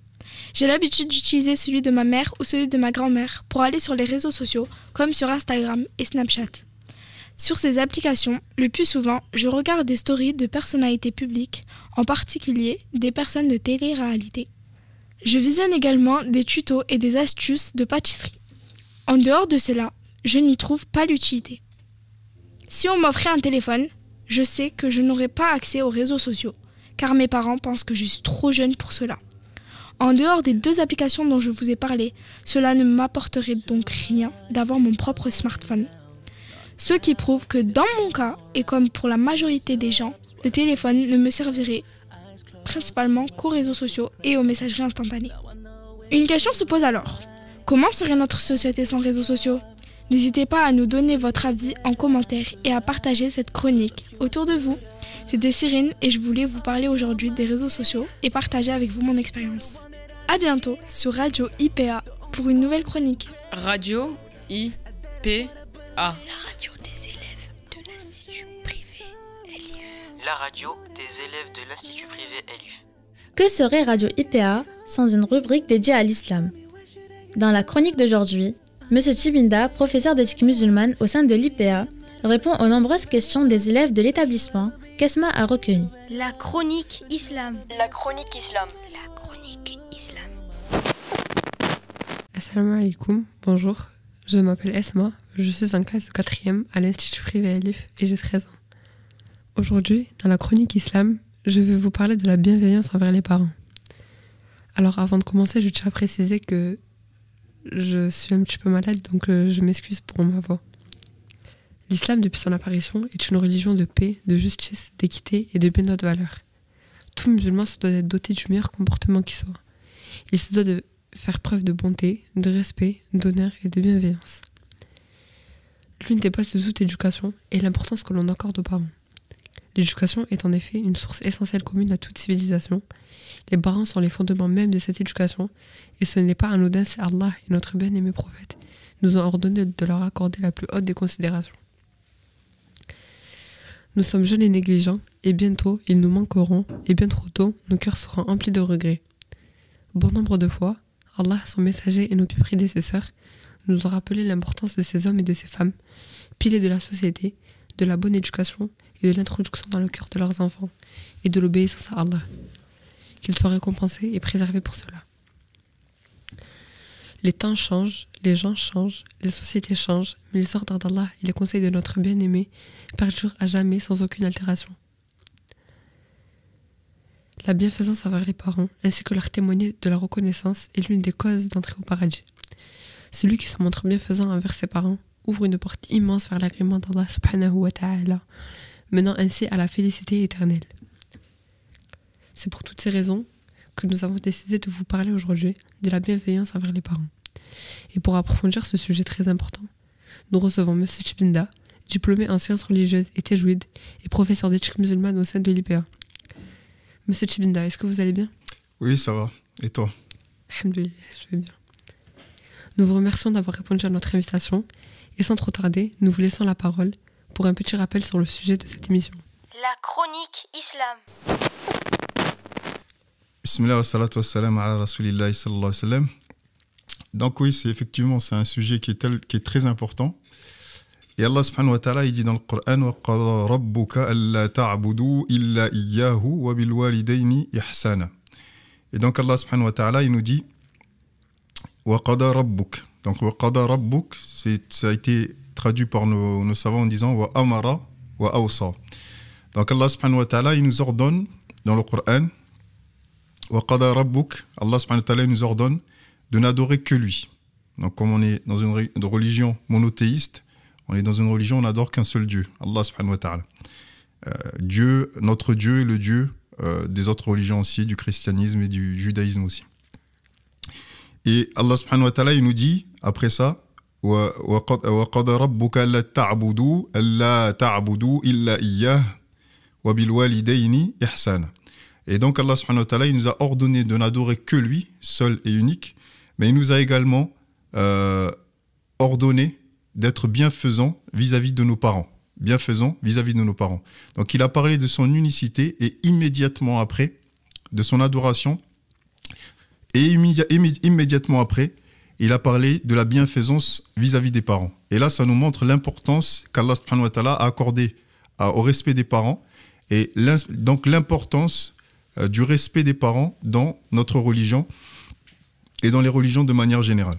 J'ai l'habitude d'utiliser celui de ma mère ou celui de ma grand-mère pour aller sur les réseaux sociaux comme sur Instagram et Snapchat. Sur ces applications, le plus souvent, je regarde des stories de personnalités publiques, en particulier des personnes de télé-réalité. Je visionne également des tutos et des astuces de pâtisserie. En dehors de cela, je n'y trouve pas l'utilité. Si on m'offrait un téléphone, je sais que je n'aurais pas accès aux réseaux sociaux, car mes parents pensent que je suis trop jeune pour cela. En dehors des 2 applications dont je vous ai parlé, cela ne m'apporterait donc rien d'avoir mon propre smartphone. Ce qui prouve que dans mon cas, et comme pour la majorité des gens, le téléphone ne me servirait principalement qu'aux réseaux sociaux et aux messageries instantanées. Une question se pose alors. Comment serait notre société sans réseaux sociaux ? N'hésitez pas à nous donner votre avis en commentaire et à partager cette chronique autour de vous. C'était Cyrine et je voulais vous parler aujourd'hui des réseaux sociaux et partager avec vous mon expérience. À bientôt sur Radio IPA pour une nouvelle chronique. Radio IPA. La radio des élèves de l'Institut privé Elif. La radio des élèves de l'Institut privé Elif. Que serait Radio IPA sans une rubrique dédiée à l'islam ? Dans la chronique d'aujourd'hui, M. Chibinda, professeur d'éthique musulmane au sein de l'IPA, répond aux nombreuses questions des élèves de l'établissement qu'Esma a recueillies. La chronique islam. La chronique islam. La chronique islam. Assalamu alaikum, bonjour. Je m'appelle Esma, je suis en classe de 4e à l'Institut privé Elif et j'ai 13 ans. Aujourd'hui, dans la chronique islam, je vais vous parler de la bienveillance envers les parents. Alors avant de commencer, je tiens à préciser que je suis un petit peu malade, donc je m'excuse pour ma voix. L'islam, depuis son apparition, est une religion de paix, de justice, d'équité et de bien haute valeur. Tout musulman se doit d'être doté du meilleur comportement qui soit. Il se doit de faire preuve de bonté, de respect, d'honneur et de bienveillance. L'une des bases de toute éducation est l'importance que l'on accorde aux parents. L'éducation est en effet une source essentielle commune à toute civilisation. Les parents sont les fondements même de cette éducation et ce n'est pas anodin si Allah et notre bien-aimé prophète nous ont ordonné de leur accorder la plus haute des considérations. Nous sommes jeunes et négligents et bientôt ils nous manqueront et bien trop tôt nos cœurs seront emplis de regrets. Bon nombre de fois, Allah, son messager et nos plus prédécesseurs nous ont rappelé l'importance de ces hommes et de ces femmes, piliers de la société, de la bonne éducation et de l'introduction dans le cœur de leurs enfants et de l'obéissance à Allah. Qu'ils soient récompensés et préservés pour cela. Les temps changent, les gens changent, les sociétés changent, mais les ordres d'Allah et les conseils de notre bien-aimé perdurent à jamais sans aucune altération. La bienfaisance envers les parents, ainsi que leur témoigner de la reconnaissance, est l'une des causes d'entrée au paradis. Celui qui se montre bienfaisant envers ses parents ouvre une porte immense vers l'agrément d'Allah subhanahu wa ta'ala, menant ainsi à la félicité éternelle. C'est pour toutes ces raisons que nous avons décidé de vous parler aujourd'hui de la bienveillance envers les parents. Et pour approfondir ce sujet très important, nous recevons M. Chibinda, diplômé en sciences religieuses et tajwid et professeur d'éthique musulmane au sein de l'IPA. M. Chibinda, est-ce que vous allez bien ? Oui, ça va. Et toi ? Alhamdoulilah, je vais bien. Nous vous remercions d'avoir répondu à notre invitation et sans trop tarder, nous vous laissons la parole pour un petit rappel sur le sujet de cette émission. La chronique islam. Bismillah wa salatu wa salam ala rasulillahi sallallahu alayhi wa sallam. Donc oui, c'est un sujet qui est très important. Et Allah subhanahu wa ta'ala, il dit dans le Coran wa qada rabbuka alla ta'budu illa iyyahu wa bil walidayni ihsana. Et donc Allah subhanahu wa ta'ala, il nous dit wa qada rabbuk. Donc wa qada rabbuk, ça a été traduit par nos savants en disant wa amara wa awsa. Donc Allah subhanahu wa ta'ala, il nous ordonne dans le Coran wa qada rabbuk, Allah subhanahu wa ta'ala nous ordonne de n'adorer que lui. Donc comme on est dans une religion monothéiste, on est dans une religion où on n'adore qu'un seul Dieu, Allah subhanahu wa ta'ala. Dieu, notre Dieu est le Dieu des autres religions aussi, du christianisme et du judaïsme aussi. Et Allah subhanahu wa ta'ala, il nous dit, après ça, وَقَدَ رَبُّكَ أَلَّا تَعْبُدُوا إِلَّا إِيَّهُ وَبِالْوَالِدَيْنِ إِحْسَانًا. Et donc Allah subhanahu wa ta'ala, il nous a ordonné de n'adorer que lui, seul et unique, mais il nous a également ordonné d'être bienfaisant vis-à-vis de nos parents. Bienfaisant vis-à-vis de nos parents. Donc il a parlé de son unicité et immédiatement après, de son adoration, et immédiatement après, il a parlé de la bienfaisance vis-à-vis des parents. Et là, ça nous montre l'importance qu'Allah subhanahu wa ta'ala a accordée au respect des parents, et donc l'importance du respect des parents dans notre religion et dans les religions de manière générale.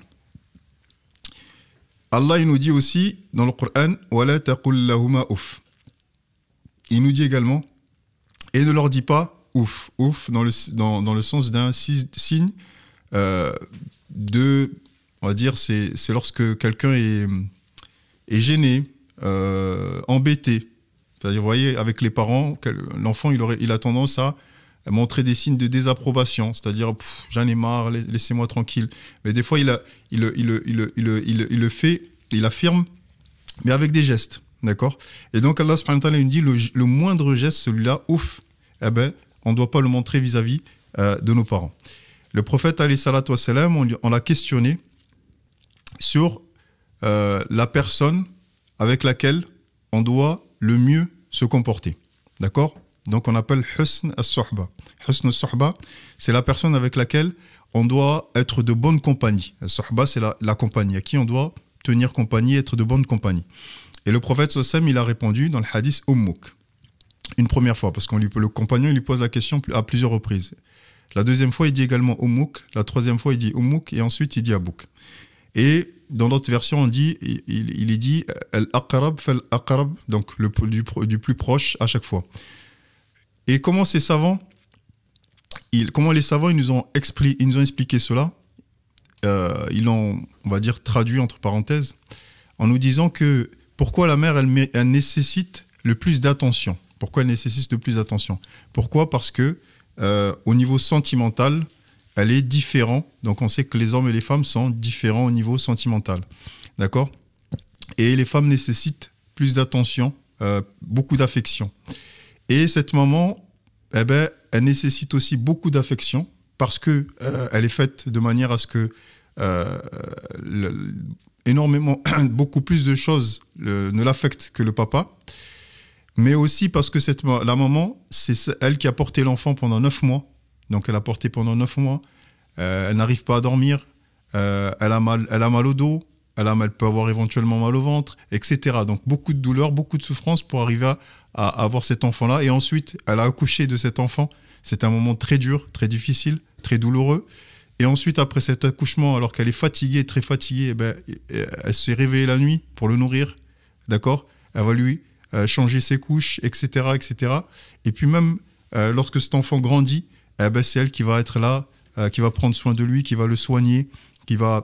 Allah il nous dit aussi dans le Coran وَلَا تَقُلْ لَهُمَا أُفْ. Il nous dit également et ne leur dis pas ouf. Ouf dans le sens d'un signe de, on va dire, c'est lorsque quelqu'un est gêné, embêté. C'est-à-dire, vous voyez, avec les parents, l'enfant, il a tendance à montrer des signes de désapprobation. C'est-à-dire, j'en ai marre, laissez-moi tranquille. Mais des fois, il le fait, il affirme, mais avec des gestes. D'accord ? Et donc, Allah subhanahu wa ta'ala, il nous dit, le moindre geste, celui-là, ouf, eh ben, on ne doit pas le montrer vis-à-vis de nos parents. Le prophète, alayhi salatu wassalam, on l'a questionné sur la personne avec laquelle on doit le mieux se comporter. D'accord ? Donc, on appelle husn as-suhba. Husn as-suhba, c'est la personne avec laquelle on doit être de bonne compagnie. As-suhba, c'est la compagnie, à qui on doit tenir compagnie, être de bonne compagnie. Et le prophète sallam, il a répondu dans le hadith Ummuk. Une première fois, parce que le compagnon il lui pose la question à plusieurs reprises. La deuxième fois, il dit également Ummuk. La troisième fois, il dit Ummuk. Et ensuite, il dit Abouk. Et dans d'autres versions, on dit, il est dit Al-Aqrab fal-Aqrab, donc du plus proche à chaque fois. Et comment les savants, ils nous ont expliqué cela, ils l'ont, on va dire, traduit entre parenthèses, en nous disant que pourquoi la mère, elle nécessite le plus d'attention. Pourquoi elle nécessite le plus d'attention ? Pourquoi ? Parce que au niveau sentimental, elle est différente. Donc on sait que les hommes et les femmes sont différents au niveau sentimental. D'accord ? Et les femmes nécessitent plus d'attention, beaucoup d'affection. Et cette maman, eh ben, elle nécessite aussi beaucoup d'affection parce que elle est faite de manière à ce que énormément, beaucoup plus de choses ne l'affectent que le papa. Mais aussi parce que la maman, c'est elle qui a porté l'enfant pendant 9 mois. Donc elle a porté pendant 9 mois. Elle n'arrive pas à dormir. Elle a mal au dos. Elle peut avoir éventuellement mal au ventre, etc. Donc beaucoup de douleurs, beaucoup de souffrances pour arriver à avoir cet enfant-là. Et ensuite, elle a accouché de cet enfant. C'est un moment très dur, très difficile, très douloureux. Et ensuite, après cet accouchement, alors qu'elle est fatiguée, très fatiguée, eh ben, elle s'est réveillée la nuit pour le nourrir. D'accord ? Elle va lui changer ses couches, etc., etc. Et puis même, lorsque cet enfant grandit, eh ben, c'est elle qui va être là, qui va prendre soin de lui, qui va le soigner, qui va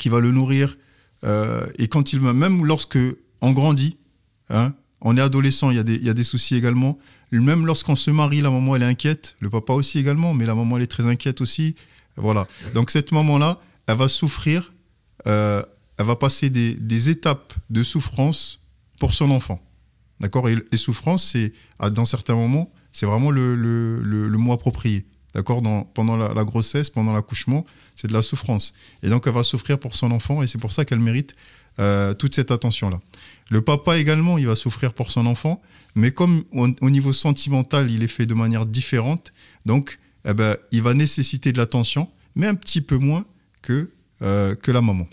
le nourrir. Et quand même lorsque on grandit, hein, on est adolescent, il y a des soucis également. Même lorsqu'on se marie, la maman, elle est inquiète. Le papa aussi également, mais la maman, elle est très inquiète aussi. Voilà. Donc cette maman-là, elle va souffrir, elle va passer des étapes de souffrance pour son enfant. D'accord ? Et souffrance, c'est, dans certains moments, c'est vraiment le mot approprié. D'accord ? Pendant la grossesse, pendant l'accouchement, c'est de la souffrance. Et donc, elle va souffrir pour son enfant et c'est pour ça qu'elle mérite toute cette attention-là. Le papa également, il va souffrir pour son enfant, mais comme au niveau sentimental, il est fait de manière différente, donc eh ben, il va nécessiter de l'attention, mais un petit peu moins que la maman.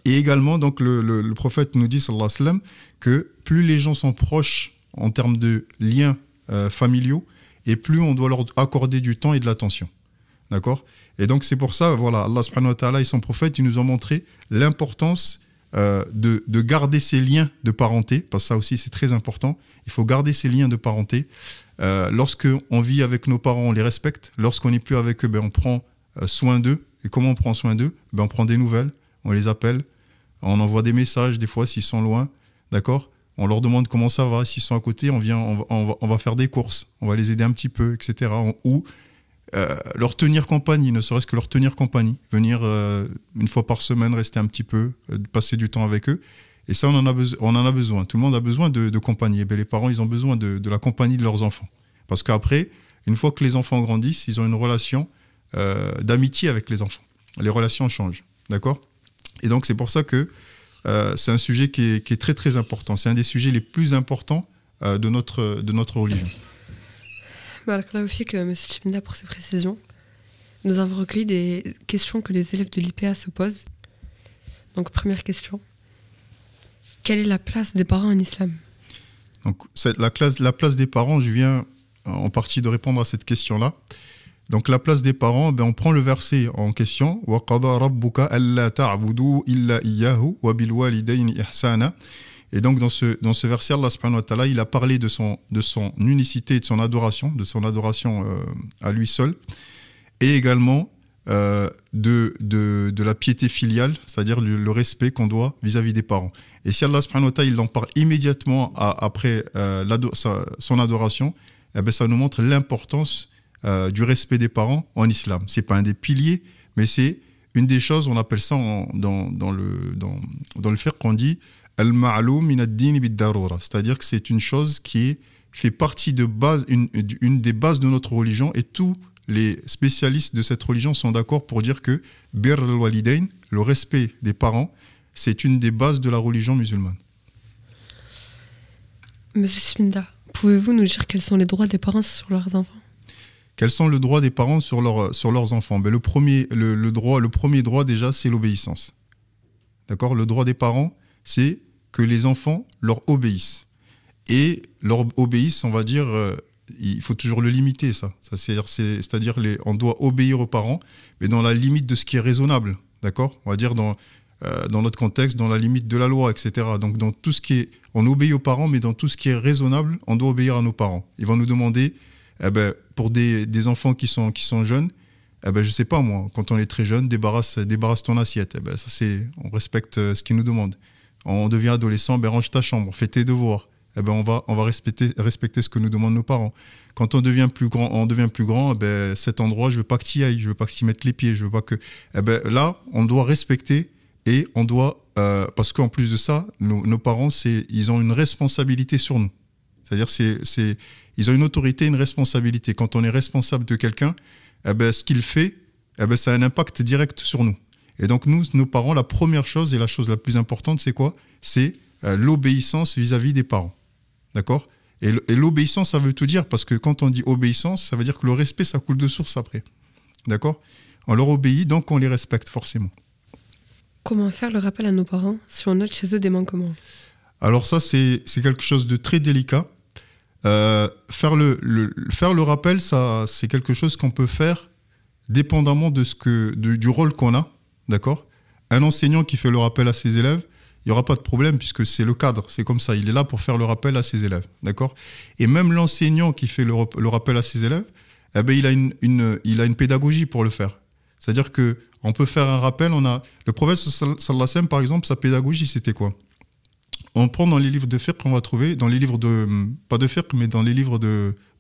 Et également, donc, le prophète nous dit, sallallahu alayhi wa sallam, que plus les gens sont proches en termes de liens familiaux, et plus on doit leur accorder du temps et de l'attention. D'accord ? Et donc c'est pour ça, voilà, Allah subhanahu wa ta'ala et son prophète, ils nous ont montré l'importance de garder ces liens de parenté, parce que ça aussi c'est très important. Il faut garder ces liens de parenté. Lorsqu'on vit avec nos parents, on les respecte. Lorsqu'on n'est plus avec eux, ben, on prend soin d'eux. Et comment on prend soin d'eux ? Ben, on prend des nouvelles, on les appelle, on envoie des messages des fois s'ils sont loin. D'accord ? On leur demande comment ça va. S'ils sont à côté, on va faire des courses. On va les aider un petit peu, etc. Ou leur tenir compagnie, ne serait-ce que leur tenir compagnie. Venir une fois par semaine, rester un petit peu, passer du temps avec eux. Et ça, on en a besoin. Tout le monde a besoin de compagnie. Et bien, les parents, ils ont besoin de la compagnie de leurs enfants. Parce qu'après, une fois que les enfants grandissent, ils ont une relation d'amitié avec les enfants. Les relations changent. D'accord ? Et donc, c'est pour ça que c'est un sujet qui est très très important. C'est un des sujets les plus importants de notre religion. Barakallahu fik, monsieur Chibinda, pour ces précisions. Nous avons recueilli des questions que les élèves de l'IPA se posent. Donc, première question. Quelle est la place des parents en islam ? Donc, la place des parents, je viens en partie de répondre à cette question-là. Donc la place des parents, ben, on prend le verset en question. وَقَضَى رَبُّكَ أَلَّا تَعْبُدُوا إِلَّا إِيَّاهُ وَبِالْوَالِدَيْنِ إِحْسَانًا. Et donc, dans ce verset, Allah subhanahu wa ta'ala, il a parlé de son unicité et de son adoration à lui seul, et également de la piété filiale, c'est-à-dire le respect qu'on doit vis-à-vis des parents. Et si Allah subhanahu wa ta'ala, il en parle immédiatement après son adoration, eh ben, ça nous montre l'importance du respect des parents en islam. C'est pas un des piliers, mais c'est une des choses, on appelle ça dans le fiqh, on dit al-ma'loum min ad-din bid-darura, c'est-à-dire que c'est une chose qui fait partie de base, une des bases de notre religion, et tous les spécialistes de cette religion sont d'accord pour dire que birr al-walidain, le respect des parents, c'est une des bases de la religion musulmane. Monsieur Spinda, pouvez-vous nous dire quels sont les droits des parents sur leurs enfants? Quels sont les droits des parents sur leurs enfants? Ben, le premier droit déjà, c'est l'obéissance. D'accord? Le droit des parents, c'est que les enfants leur obéissent. Et leur obéissent, on va dire, il faut toujours le limiter, ça. C'est-à-dire, on doit obéir aux parents, mais dans la limite de ce qui est raisonnable. D'accord? On va dire dans notre contexte, dans la limite de la loi, etc. Donc, dans tout ce qui est... On obéit aux parents, mais dans tout ce qui est raisonnable, on doit obéir à nos parents. Ils vont nous demander... Eh ben, pour des enfants qui sont jeunes, eh ben, je sais pas moi, quand on est très jeune, débarrasse ton assiette. Eh ben, ça on respecte ce qu'ils nous demandent. On devient adolescent, ben, range ta chambre, fais tes devoirs. Eh ben, on va respecter ce que nous demandent nos parents. Quand on devient plus grand, eh ben, cet endroit, je veux pas que tu y ailles, je veux pas que tu y mettes les pieds, je veux pas que... Eh ben, là, on doit respecter et on doit... parce qu'en plus de ça, nos parents, ils ont une responsabilité sur nous. C'est-à-dire ils ont une autorité, une responsabilité. Quand on est responsable de quelqu'un, eh ben, ce qu'il fait, eh ben, ça a un impact direct sur nous. Et donc nous, nos parents, la première chose et la chose la plus importante, c'est quoi? C'est l'obéissance vis-à-vis des parents. D'accord? Et l'obéissance, ça veut tout dire, parce que quand on dit obéissance, ça veut dire que le respect, ça coule de source après. D'accord? On leur obéit, donc on les respecte forcément. Comment faire le rappel à nos parents si on note chez eux des manquements? Alors ça, c'est quelque chose de très délicat. Faire le rappel, ça, c'est quelque chose qu'on peut faire dépendamment du rôle qu'on a, d'accord? Un enseignant qui fait le rappel à ses élèves, il n'y aura pas de problème puisque c'est le cadre, c'est comme ça, il est là pour faire le rappel à ses élèves, d'accord? Et même l'enseignant qui fait le rappel à ses élèves, eh ben, il a une pédagogie pour le faire. C'est-à-dire qu'on peut faire un rappel, le prophète sallallahu alayhi wa sallam, par exemple, sa pédagogie, c'était quoi? On prend dans les livres de fiqh, on va trouver, dans les livres pas de fiqh, mais dans les livres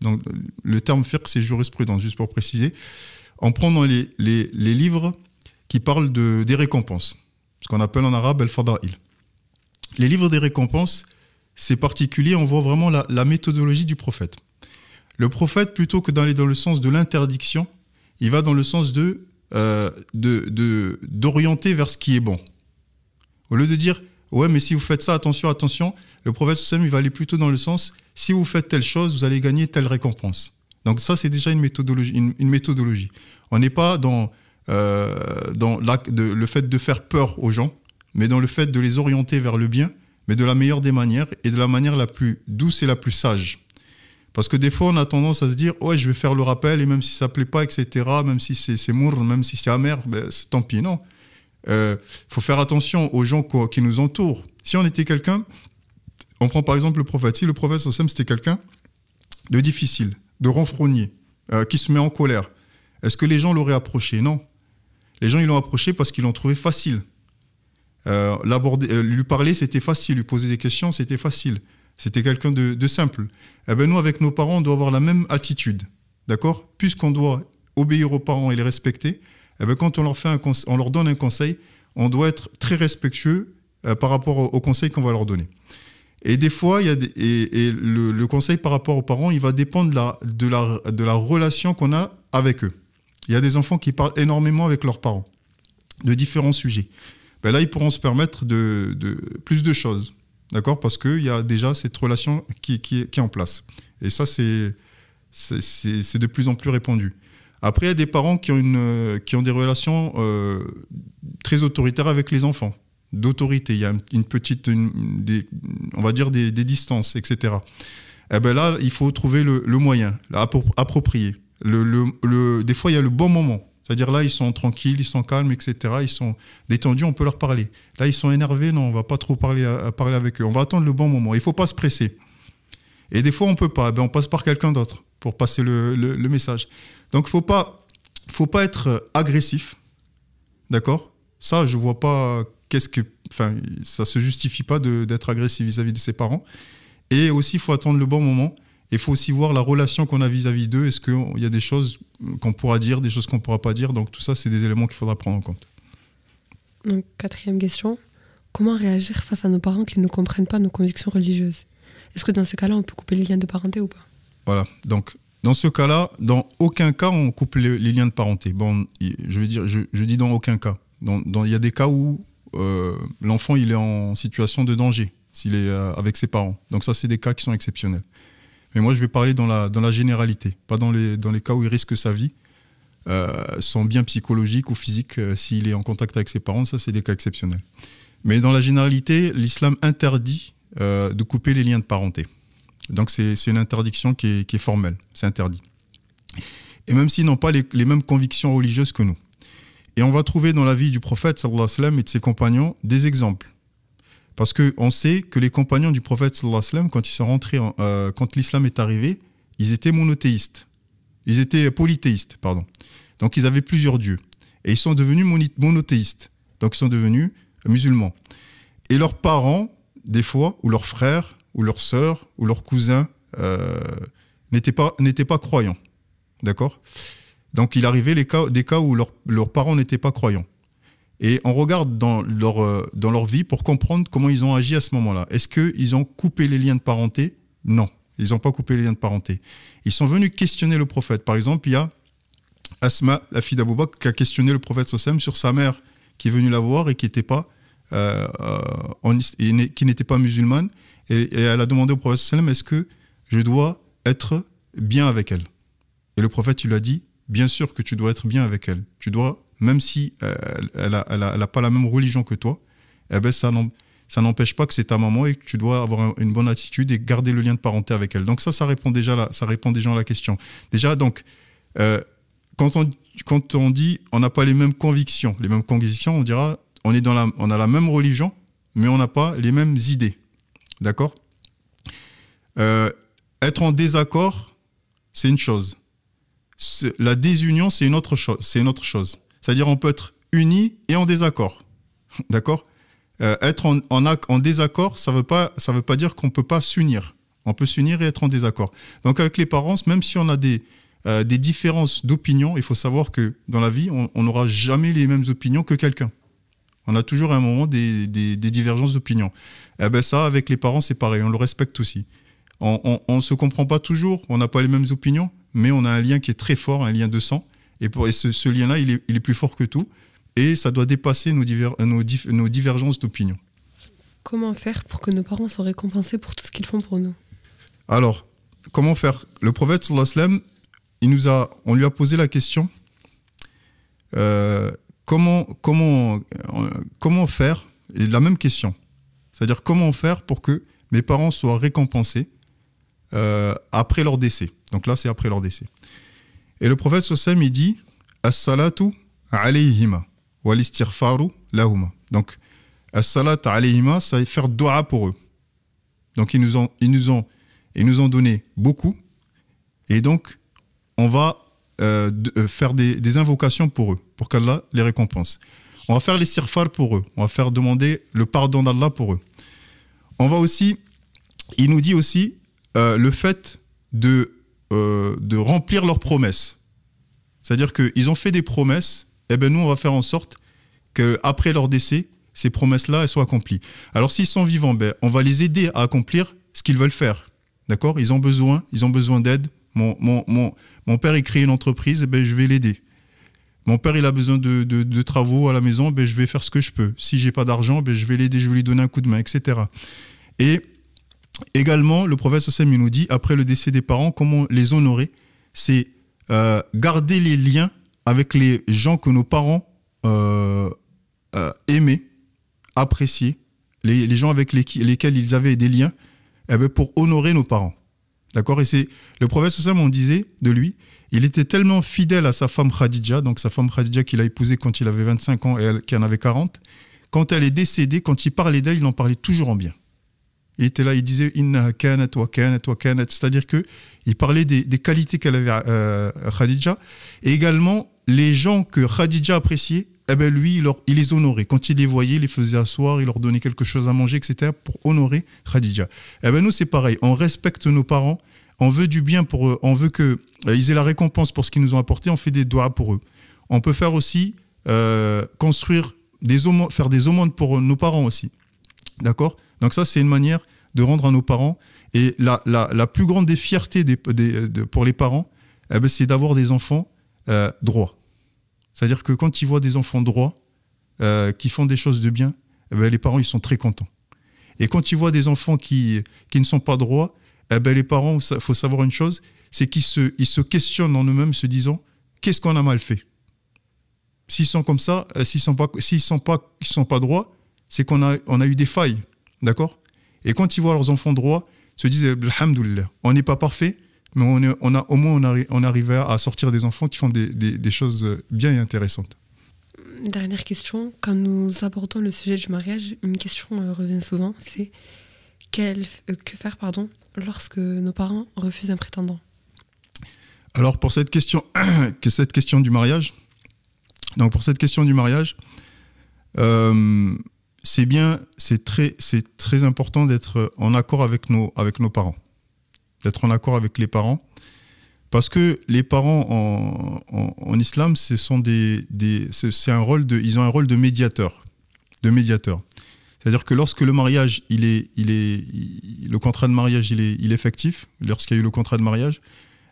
donc, le terme fiqh, c'est jurisprudence, juste pour préciser. On prend dans les livres qui parlent des récompenses, ce qu'on appelle en arabe al-fada'il. Les livres des récompenses, c'est particulier, on voit vraiment la méthodologie du prophète. Le prophète, plutôt que d'aller dans le sens de l'interdiction, il va dans le sens d'orienter vers ce qui est bon. Au lieu de dire... Ouais, mais si vous faites ça, attention, le prophète sallam, il va aller plutôt dans le sens, si vous faites telle chose, vous allez gagner telle récompense. Donc ça, c'est déjà une méthodologie. On n'est pas dans le fait de faire peur aux gens, mais dans le fait de les orienter vers le bien, mais de la meilleure des manières et de la manière la plus douce et la plus sage. Parce que des fois, on a tendance à se dire, ouais, je vais faire le rappel, et même si ça ne plaît pas, etc., même si c'est mourre, même si c'est amer, ben, tant pis, non. Faut faire attention aux gens qui nous entourent. Si on était quelqu'un, on prend par exemple le prophète. Si le prophète c'était quelqu'un de difficile, de renfrogné, qui se met en colère, est-ce que les gens l'auraient approché? Non. Les gens, ils l'ont approché parce qu'ils l'ont trouvé facile. Lui parler, c'était facile. Lui poser des questions, c'était facile. C'était quelqu'un de simple. Eh ben, nous, avec nos parents, on doit avoir la même attitude. D'accord? Puisqu'on doit obéir aux parents et les respecter, eh bien, quand on leur donne un conseil, on doit être très respectueux par rapport au conseil qu'on va leur donner. Et des fois, le conseil par rapport aux parents, il va dépendre de la relation qu'on a avec eux. Il y a des enfants qui parlent énormément avec leurs parents, de différents sujets. Ben là, ils pourront se permettre de plus de choses, d'accord? Parce qu'il y a déjà cette relation qui est en place. Et ça, c'est de plus en plus répandu. Après, il y a des parents qui ont des relations très autoritaires avec les enfants, d'autorité. Il y a une petite, on va dire des distances, etc. Eh ben là, il faut trouver le moyen, approprié. Des fois, il y a le bon moment. C'est-à-dire là, ils sont tranquilles, ils sont calmes, etc. Ils sont détendus, on peut leur parler. Là, ils sont énervés, non, on va pas trop parler avec eux. On va attendre le bon moment. Il faut pas se presser. Et des fois, on peut pas. On passe par quelqu'un d'autre pour passer le message. Donc, faut pas être agressif. D'accord ? Ça, je vois pas ça se justifie pas d'être agressif vis-à-vis de ses parents. Et aussi, il faut attendre le bon moment. Il faut aussi voir la relation qu'on a vis-à-vis d'eux. Est-ce qu'il y a des choses qu'on pourra dire, des choses qu'on ne pourra pas dire. Donc tout ça, c'est des éléments qu'il faudra prendre en compte. Donc, 4e question. Comment réagir face à nos parents qui ne comprennent pas nos convictions religieuses ? Est-ce que dans ces cas-là, on peut couper les liens de parenté ou pas ? Voilà. Donc, dans ce cas-là, dans aucun cas, on coupe les liens de parenté. Bon, je dis dans aucun cas. Il y a des cas où l'enfant il est en situation de danger s'il est avec ses parents. Donc ça, c'est des cas qui sont exceptionnels. Mais moi, je vais parler dans la généralité, pas dans les cas où il risque sa vie, son bien psychologique ou physique, s'il est en contact avec ses parents, ça, c'est des cas exceptionnels. Mais dans la généralité, l'islam interdit de couper les liens de parenté. Donc, c'est une interdiction qui est formelle, c'est interdit. Et même s'ils n'ont pas les mêmes convictions religieuses que nous. Et on va trouver dans la vie du prophète, sallallahu alayhi wa sallam, et de ses compagnons, des exemples. Parce qu'on sait que les compagnons du prophète sallallahu alayhi wa sallam, quand ils sont rentrés, quand l'islam est arrivé, ils étaient monothéistes. Ils étaient polythéistes, pardon. Donc ils avaient plusieurs dieux. Et ils sont devenus monothéistes. Donc ils sont devenus musulmans. Et leurs parents, des fois, ou leurs frères, ou leurs sœurs, ou leurs cousins, n'étaient pas croyants. D'accord ? Donc il arrivait des cas où leurs parents n'étaient pas croyants. Et on regarde dans leur vie pour comprendre comment ils ont agi à ce moment-là. Est-ce qu'ils ont coupé les liens de parenté ? Non, ils n'ont pas coupé les liens de parenté. Ils sont venus questionner le prophète. Par exemple, il y a Asma, la fille d'Abou Bakr, qui a questionné le prophète sallam sur sa mère, qui est venue la voir et qui n'était pas musulmane. Et elle a demandé au prophète sallam, est-ce que je dois être bien avec elle ? Et le prophète, il lui a dit, bien sûr que tu dois être bien avec elle. Tu dois, même si elle a pas la même religion que toi, eh ben ça n'empêche pas que c'est ta maman et que tu dois avoir une bonne attitude et garder le lien de parenté avec elle. Donc ça répond déjà à la question. Déjà, donc, quand on dit on n'a pas les mêmes convictions, on dira on a la même religion, mais on n'a pas les mêmes idées. D'accord ? Être en désaccord, c'est une chose. La désunion, c'est une autre chose. C'est-à-dire on peut être unis et en désaccord. D'accord ? Être en désaccord, ça veut pas dire qu'on peut pas s'unir. On peut s'unir et être en désaccord. Donc avec les parents, même si on a des différences d'opinion, il faut savoir que dans la vie, on n'aura jamais les mêmes opinions que quelqu'un. On a toujours à un moment des divergences d'opinion. Eh ben ça, avec les parents, c'est pareil, on le respecte aussi. On ne se comprend pas toujours, on n'a pas les mêmes opinions, mais on a un lien qui est très fort, un lien de sang. Et ce lien-là, il est plus fort que tout. Et ça doit dépasser nos divergences d'opinion. Comment faire pour que nos parents soient récompensés pour tout ce qu'ils font pour nous ? Alors, comment faire ? Le prophète, sallallahu alayhi wa sallam, on lui a posé la question, comment faire ? Et la même question. C'est-à-dire, comment faire pour que mes parents soient récompensés après leur décès. Donc là, c'est après leur décès. Et le prophète sallallahu alayhi wa sallam, il dit « As-salatu alayhima wa l'istighfaru lahuma ». Donc, « As-salat alayhima », ça veut faire dua pour eux. Donc, ils nous ont donné beaucoup. Et donc, on va faire des invocations pour eux, pour qu'Allah les récompense. On va faire l'istighfar pour eux. On va faire demander le pardon d'Allah pour eux. On va aussi, il nous dit aussi le fait de remplir leurs promesses. C'est-à-dire qu'ils ont fait des promesses, et ben nous on va faire en sorte qu'après leur décès, ces promesses-là elles soient accomplies. Alors s'ils sont vivants, ben, on va les aider à accomplir ce qu'ils veulent faire. D'accord ? Ils ont besoin d'aide. Mon père il crée une entreprise, ben, je vais l'aider. Mon père il a besoin de travaux à la maison, ben, je vais faire ce que je peux. Si j'ai pas d'argent, ben, je vais l'aider, je vais lui donner un coup de main, etc. Et également, le prophète sallallahu alayhi wa sallam, il nous dit, après le décès des parents, comment les honorer, c'est garder les liens avec les gens que nos parents aimaient, appréciaient, les gens avec lesquels ils avaient des liens, eh bien, pour honorer nos parents. D'accord? Et c'est le prophète sallam, on disait de lui, il était tellement fidèle à sa femme Khadija, donc sa femme Khadija qu'il a épousée quand il avait 25 ans et elle qui en avait 40. Quand elle est décédée, quand il parlait d'elle, il en parlait toujours en bien. Il était là, il disait inna kanat wa kanat wa kanat, c'est-à-dire que il parlait des qualités qu'elle avait Khadija, et également les gens que Khadija appréciait, eh ben lui il les honorait. Quand il les voyait, il les faisait asseoir, il leur donnait quelque chose à manger, etc. pour honorer Khadija. Eh ben nous c'est pareil, on respecte nos parents, on veut du bien pour eux, on veut que ils aient la récompense pour ce qu'ils nous ont apporté, on fait des doigts pour eux. On peut faire aussi construire faire des aumônes pour nos parents aussi. D'accord? Donc ça, c'est une manière de rendre à nos parents. Et la plus grande des fiertés pour les parents, eh ben, c'est d'avoir des enfants droits. C'est-à-dire que quand ils voient des enfants droits, qui font des choses de bien, eh ben, les parents, ils sont très contents. Et quand ils voient des enfants qui ne sont pas droits, eh ben, les parents, il faut savoir une chose, c'est qu'ils se questionnent en eux-mêmes, se disant, qu'est-ce qu'on a mal fait? S'ils sont comme ça, s'ils sont pas droits, c'est qu'on a eu des failles, d'accord? Et quand ils voient leurs enfants droits, ils se disent alhamdoulilah, on n'est pas parfait, mais au moins on arrive à sortir des enfants qui font des choses bien et intéressantes. Dernière question, quand nous abordons le sujet du mariage, une question revient souvent, c'est que faire lorsque nos parents refusent un prétendant? Alors pour cette question du mariage, c'est très important d'être en accord avec nos parents, d'être en accord avec les parents, parce que les parents en islam, ils ont un rôle de médiateur, C'est-à-dire que lorsque le mariage, le contrat de mariage, il est effectif, lorsqu'il y a eu le contrat de mariage,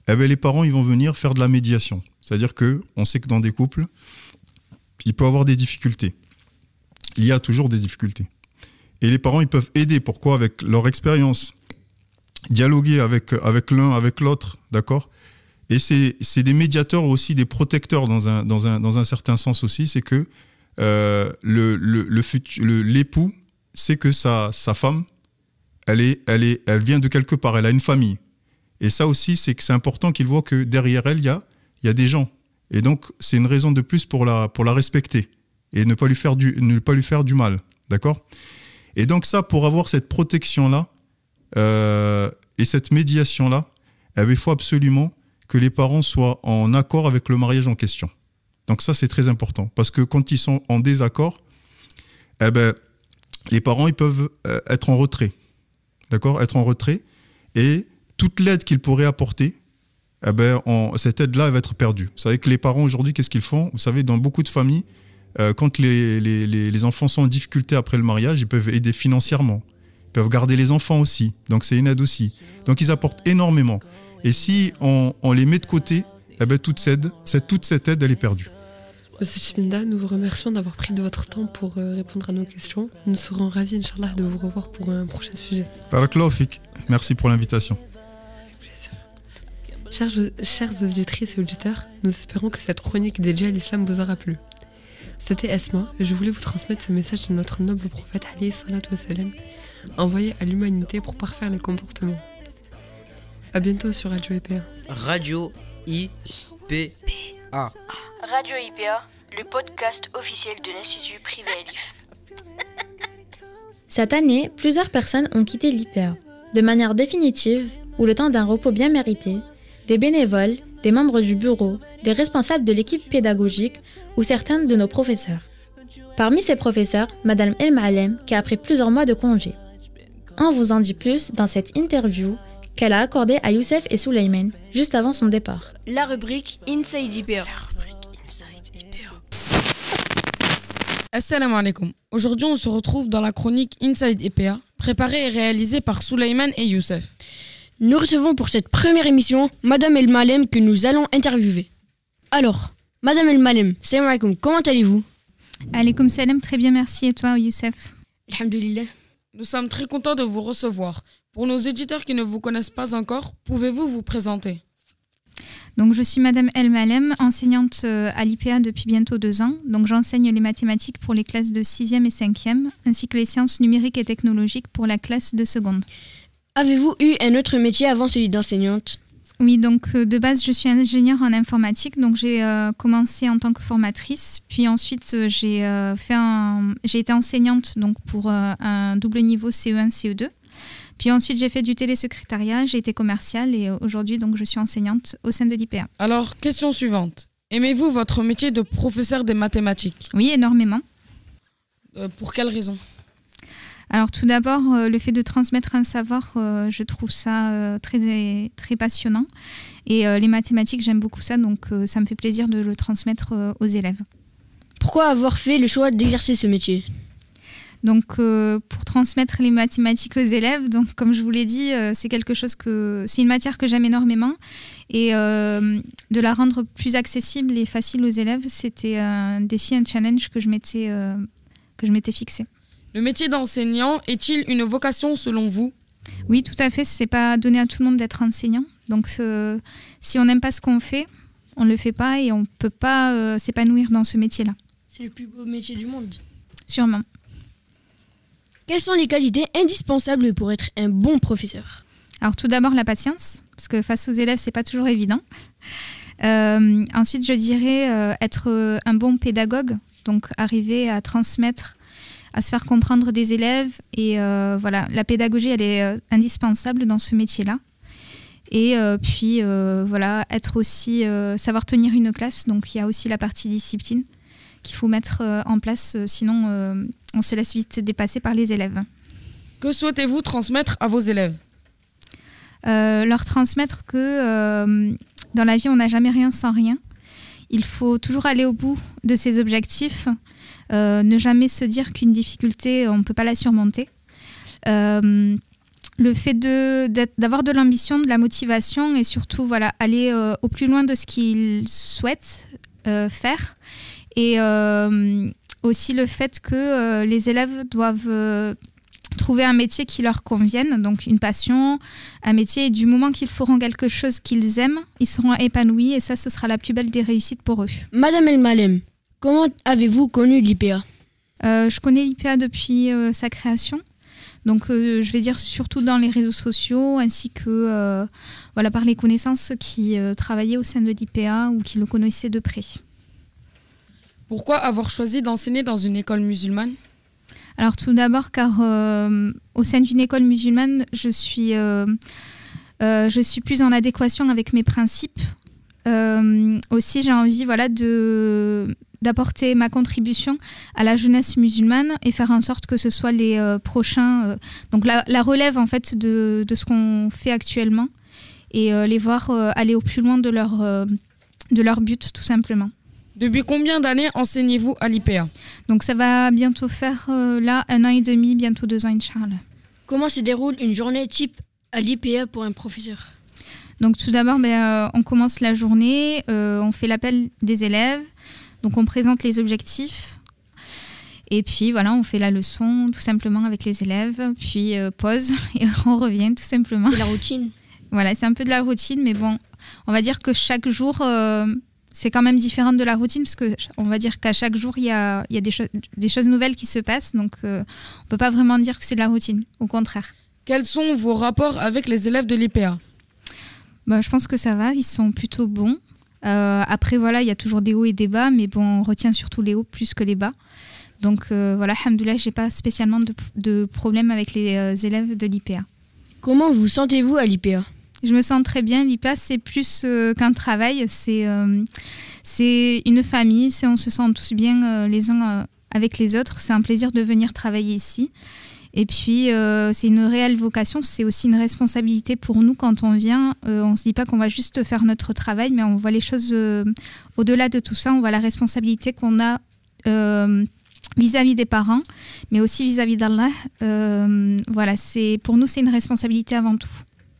eh bien, les parents, ils vont venir faire de la médiation. C'est-à-dire que on sait que dans des couples, il peut y avoir des difficultés. Il y a toujours des difficultés. Et les parents, ils peuvent aider. Pourquoi? Avec leur expérience. Dialoguer avec l'un, avec l'autre, d'accord? Et c'est des médiateurs aussi, des protecteurs dans un certain sens aussi. C'est que l'époux sait que sa femme, elle vient de quelque part, elle a une famille. Et ça aussi, c'est que c'est important qu'il voit que derrière elle, il y a des gens. Et donc, c'est une raison de plus pour la respecter et ne pas lui faire du mal, d'accord? Et donc ça, pour avoir cette protection-là et cette médiation-là, il faut absolument que les parents soient en accord avec le mariage en question. Donc ça, c'est très important, parce que quand ils sont en désaccord, les parents, ils peuvent être en retrait, d'accord? Être en retrait, et toute l'aide qu'ils pourraient apporter, cette aide-là, elle va être perdue. Vous savez que les parents, aujourd'hui, qu'est-ce qu'ils font? Vous savez, dans beaucoup de familles, quand les enfants sont en difficulté après le mariage, ils peuvent aider financièrement. Ils peuvent garder les enfants aussi. Donc, c'est une aide aussi. Donc, ils apportent énormément. Et si on les met de côté, toute cette aide, elle est perdue. Monsieur Chibinda, nous vous remercions d'avoir pris de votre temps pour répondre à nos questions. Nous serons ravis, Inch'Allah, de vous revoir pour un prochain sujet. Barakallahu fik. Merci pour l'invitation. Chers auditrices et auditeurs, nous espérons que cette chronique dédiée à l'islam vous aura plu. C'était Esma et je voulais vous transmettre ce message de notre noble prophète alayhi salatu wassalam, envoyé à l'humanité pour parfaire les comportements. A bientôt sur Radio IPA. Radio IPA. Radio IPA, le podcast officiel de l'Institut privé Elif. Cette année, plusieurs personnes ont quitté l'IPA, de manière définitive ou le temps d'un repos bien mérité. Des bénévoles, des membres du bureau, des responsables de l'équipe pédagogique ou certains de nos professeurs. Parmi ces professeurs, Madame El Maalem, qui a pris plusieurs mois de congé. On vous en dit plus dans cette interview qu'elle a accordée à Youssef et Souleymane juste avant son départ. La rubrique Inside IPA. Assalamu alaikum. Aujourd'hui, on se retrouve dans la chronique Inside IPA, préparée et réalisée par Souleymane et Youssef. Nous recevons pour cette première émission Madame El Maalem que nous allons interviewer. Alors, Madame El Maalem, salam alaikum, comment allez-vous? Alaikum salam, très bien, merci. Et toi, Youssef? Alhamdulillah. Nous sommes très contents de vous recevoir. Pour nos éditeurs qui ne vous connaissent pas encore, pouvez-vous vous présenter? Donc, je suis Madame El Maalem, enseignante à l'IPA depuis bientôt 2 ans. Donc, j'enseigne les mathématiques pour les classes de 6e et 5e, ainsi que les sciences numériques et technologiques pour la classe de seconde. Avez-vous eu un autre métier avant celui d'enseignante? Oui, donc de base, je suis ingénieure en informatique, donc j'ai commencé en tant que formatrice, puis ensuite j'ai été enseignante donc pour un double niveau CE1, CE2. Puis ensuite, j'ai fait du télésecrétariat, j'ai été commerciale et aujourd'hui, donc, je suis enseignante au sein de l'IPA. Alors, question suivante. Aimez-vous votre métier de professeur des mathématiques? Oui, énormément. Pour quelle raison? Alors tout d'abord, le fait de transmettre un savoir, je trouve ça très, très passionnant. Et les mathématiques, j'aime beaucoup ça, donc ça me fait plaisir de le transmettre aux élèves. Pourquoi avoir fait le choix d'exercer ce métier? Donc pour transmettre les mathématiques aux élèves, donc comme je vous l'ai dit, c'est une matière que j'aime énormément. Et de la rendre plus accessible et facile aux élèves, c'était un défi, un challenge que je m'étais fixé. Le métier d'enseignant est-il une vocation selon vous? Oui, tout à fait. C'est pas donné à tout le monde d'être enseignant. Donc, si on n'aime pas ce qu'on fait, on le fait pas et on peut pas s'épanouir dans ce métier-là. C'est le plus beau métier du monde. Sûrement. Quelles sont les qualités indispensables pour être un bon professeur? Alors, tout d'abord, la patience, parce que face aux élèves, c'est pas toujours évident. Ensuite, je dirais être un bon pédagogue, donc arriver à transmettre, à se faire comprendre des élèves. Et voilà, la pédagogie, elle est indispensable dans ce métier-là. Et puis, voilà, être aussi, savoir tenir une classe. Donc, il y a aussi la partie discipline qu'il faut mettre en place, sinon on se laisse vite dépasser par les élèves. Que souhaitez-vous transmettre à vos élèves? Leur transmettre que dans la vie, on n'a jamais rien sans rien. Il faut toujours aller au bout de ses objectifs. Ne jamais se dire qu'une difficulté, on ne peut pas la surmonter. Le fait d'avoir de l'ambition, de la motivation et surtout voilà, aller au plus loin de ce qu'ils souhaitent faire. Et aussi le fait que les élèves doivent trouver un métier qui leur convienne, donc une passion, un métier. Et du moment qu'ils feront quelque chose qu'ils aiment, ils seront épanouis et ça, ce sera la plus belle des réussites pour eux. Madame El Malem, comment avez-vous connu l'IPA? Je connais l'IPA depuis sa création. Donc, je vais dire surtout dans les réseaux sociaux, ainsi que voilà, par les connaissances qui travaillaient au sein de l'IPA ou qui le connaissaient de près. Pourquoi avoir choisi d'enseigner dans une école musulmane? Alors, tout d'abord, car au sein d'une école musulmane, je suis plus en adéquation avec mes principes. Aussi, j'ai envie voilà, d'apporter ma contribution à la jeunesse musulmane et faire en sorte que ce soit les prochains, donc la relève en fait de ce qu'on fait actuellement et les voir aller au plus loin de leur but tout simplement. Depuis combien d'années enseignez-vous à l'IPA? Donc ça va bientôt faire là 1 an et demi, bientôt 2 ans Inch'Allah. Comment se déroule une journée type à l'IPA pour un professeur? Donc tout d'abord, on commence la journée, on fait l'appel des élèves, donc on présente les objectifs et puis voilà, on fait la leçon tout simplement avec les élèves, puis pause et on revient tout simplement. C'est la routine. Voilà, c'est un peu de la routine, mais bon, on va dire que chaque jour, c'est quand même différent de la routine parce que on va dire qu'à chaque jour, il y a des choses nouvelles qui se passent, donc on ne peut pas vraiment dire que c'est de la routine, au contraire. Quels sont vos rapports avec les élèves de l'IPA? Je pense que ça va, ils sont plutôt bons. Après, voilà, il y a toujours des hauts et des bas, mais bon, on retient surtout les hauts plus que les bas. Donc voilà, alhamdoulilah, je n'ai pas spécialement de problème avec les élèves de l'IPA. Comment vous sentez-vous à l'IPA? Je me sens très bien. L'IPA, c'est plus qu'un travail, c'est une famille, on se sent tous bien les uns avec les autres. C'est un plaisir de venir travailler ici. Et puis, c'est une réelle vocation, c'est aussi une responsabilité pour nous quand on vient. On ne se dit pas qu'on va juste faire notre travail, mais on voit les choses au-delà de tout ça. On voit la responsabilité qu'on a vis-à-vis des parents, mais aussi vis-à-vis d'Allah. Voilà, pour nous, c'est une responsabilité avant tout.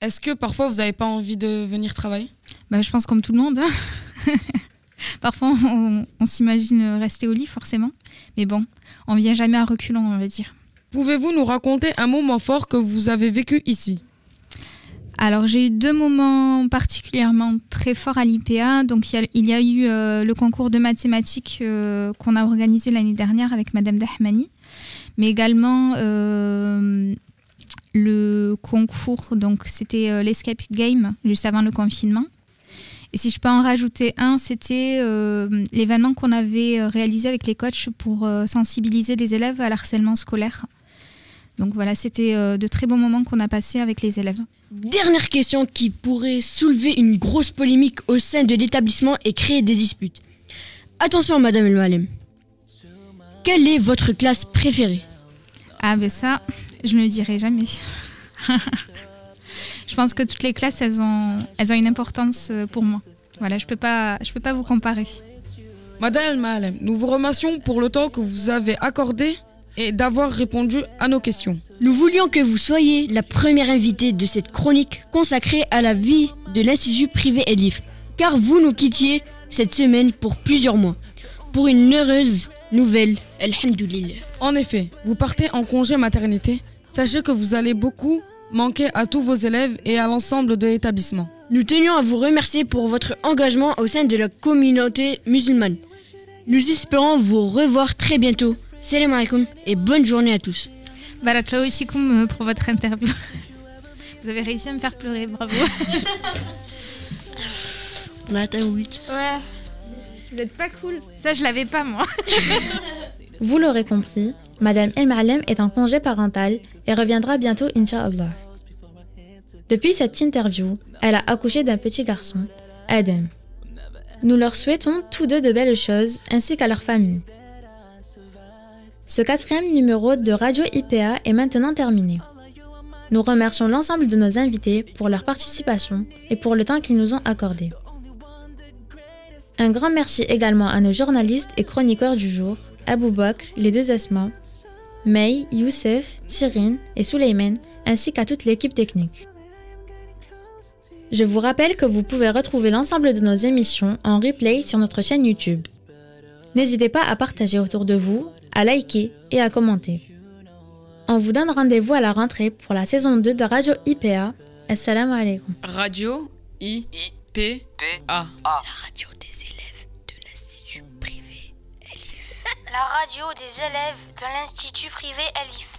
Est-ce que parfois, vous n'avez pas envie de venir travailler? Je pense comme tout le monde. Parfois, on s'imagine rester au lit, forcément. Mais bon, on ne vient jamais à reculons, on va dire. Pouvez-vous nous raconter un moment fort que vous avez vécu ici? Alors, j'ai eu 2 moments particulièrement très forts à l'IPA. Donc, il y a eu le concours de mathématiques qu'on a organisé l'année dernière avec Madame Dahmani. Mais également le concours, donc c'était l'Escape Game juste avant le confinement. Et si je peux en rajouter un, c'était l'événement qu'on avait réalisé avec les coachs pour sensibiliser les élèves à l'harcèlement scolaire. Donc voilà, c'était de très bons moments qu'on a passés avec les élèves. Dernière question qui pourrait soulever une grosse polémique au sein de l'établissement et créer des disputes. Attention, Madame El Malem. Quelle est votre classe préférée? Ah ben ça, je ne le dirai jamais. Je pense que toutes les classes, elles ont une importance pour moi. Voilà, je peux pas vous comparer. Madame El Malem, nous vous remercions pour le temps que vous avez accordé et d'avoir répondu à nos questions. Nous voulions que vous soyez la première invitée de cette chronique consacrée à la vie de l'Institut privé Elif, car vous nous quittiez cette semaine pour plusieurs mois. Pour une heureuse nouvelle, alhamdoulilah. En effet, vous partez en congé maternité. Sachez que vous allez beaucoup manquer à tous vos élèves et à l'ensemble de l'établissement. Nous tenions à vous remercier pour votre engagement au sein de la communauté musulmane. Nous espérons vous revoir très bientôt. Salam alaikum et bonne journée à tous. Barakallahu fikoum pour votre interview. Vous avez réussi à me faire pleurer, bravo. On a atteint 8. Ouais, vous n'êtes pas cool. Ça, je l'avais pas, moi. Vous l'aurez compris, Madame El Malem est en congé parental et reviendra bientôt, Inch'Allah. Depuis cette interview, elle a accouché d'un petit garçon, Adam. Nous leur souhaitons tous deux de belles choses, ainsi qu'à leur famille. Ce 4e numéro de Radio IPA est maintenant terminé. Nous remercions l'ensemble de nos invités pour leur participation et pour le temps qu'ils nous ont accordé. Un grand merci également à nos journalistes et chroniqueurs du jour, Abou Bakr, les deux Asma, May, Youssef, Cyrine et Souleyman, ainsi qu'à toute l'équipe technique. Je vous rappelle que vous pouvez retrouver l'ensemble de nos émissions en replay sur notre chaîne YouTube. N'hésitez pas à partager autour de vous, à liker et à commenter. On vous donne rendez-vous à la rentrée pour la saison 2 de Radio IPA. Assalamu alaikum. Radio IPA. La radio des élèves de l'Institut privé Elif. La radio des élèves de l'Institut privé Elif.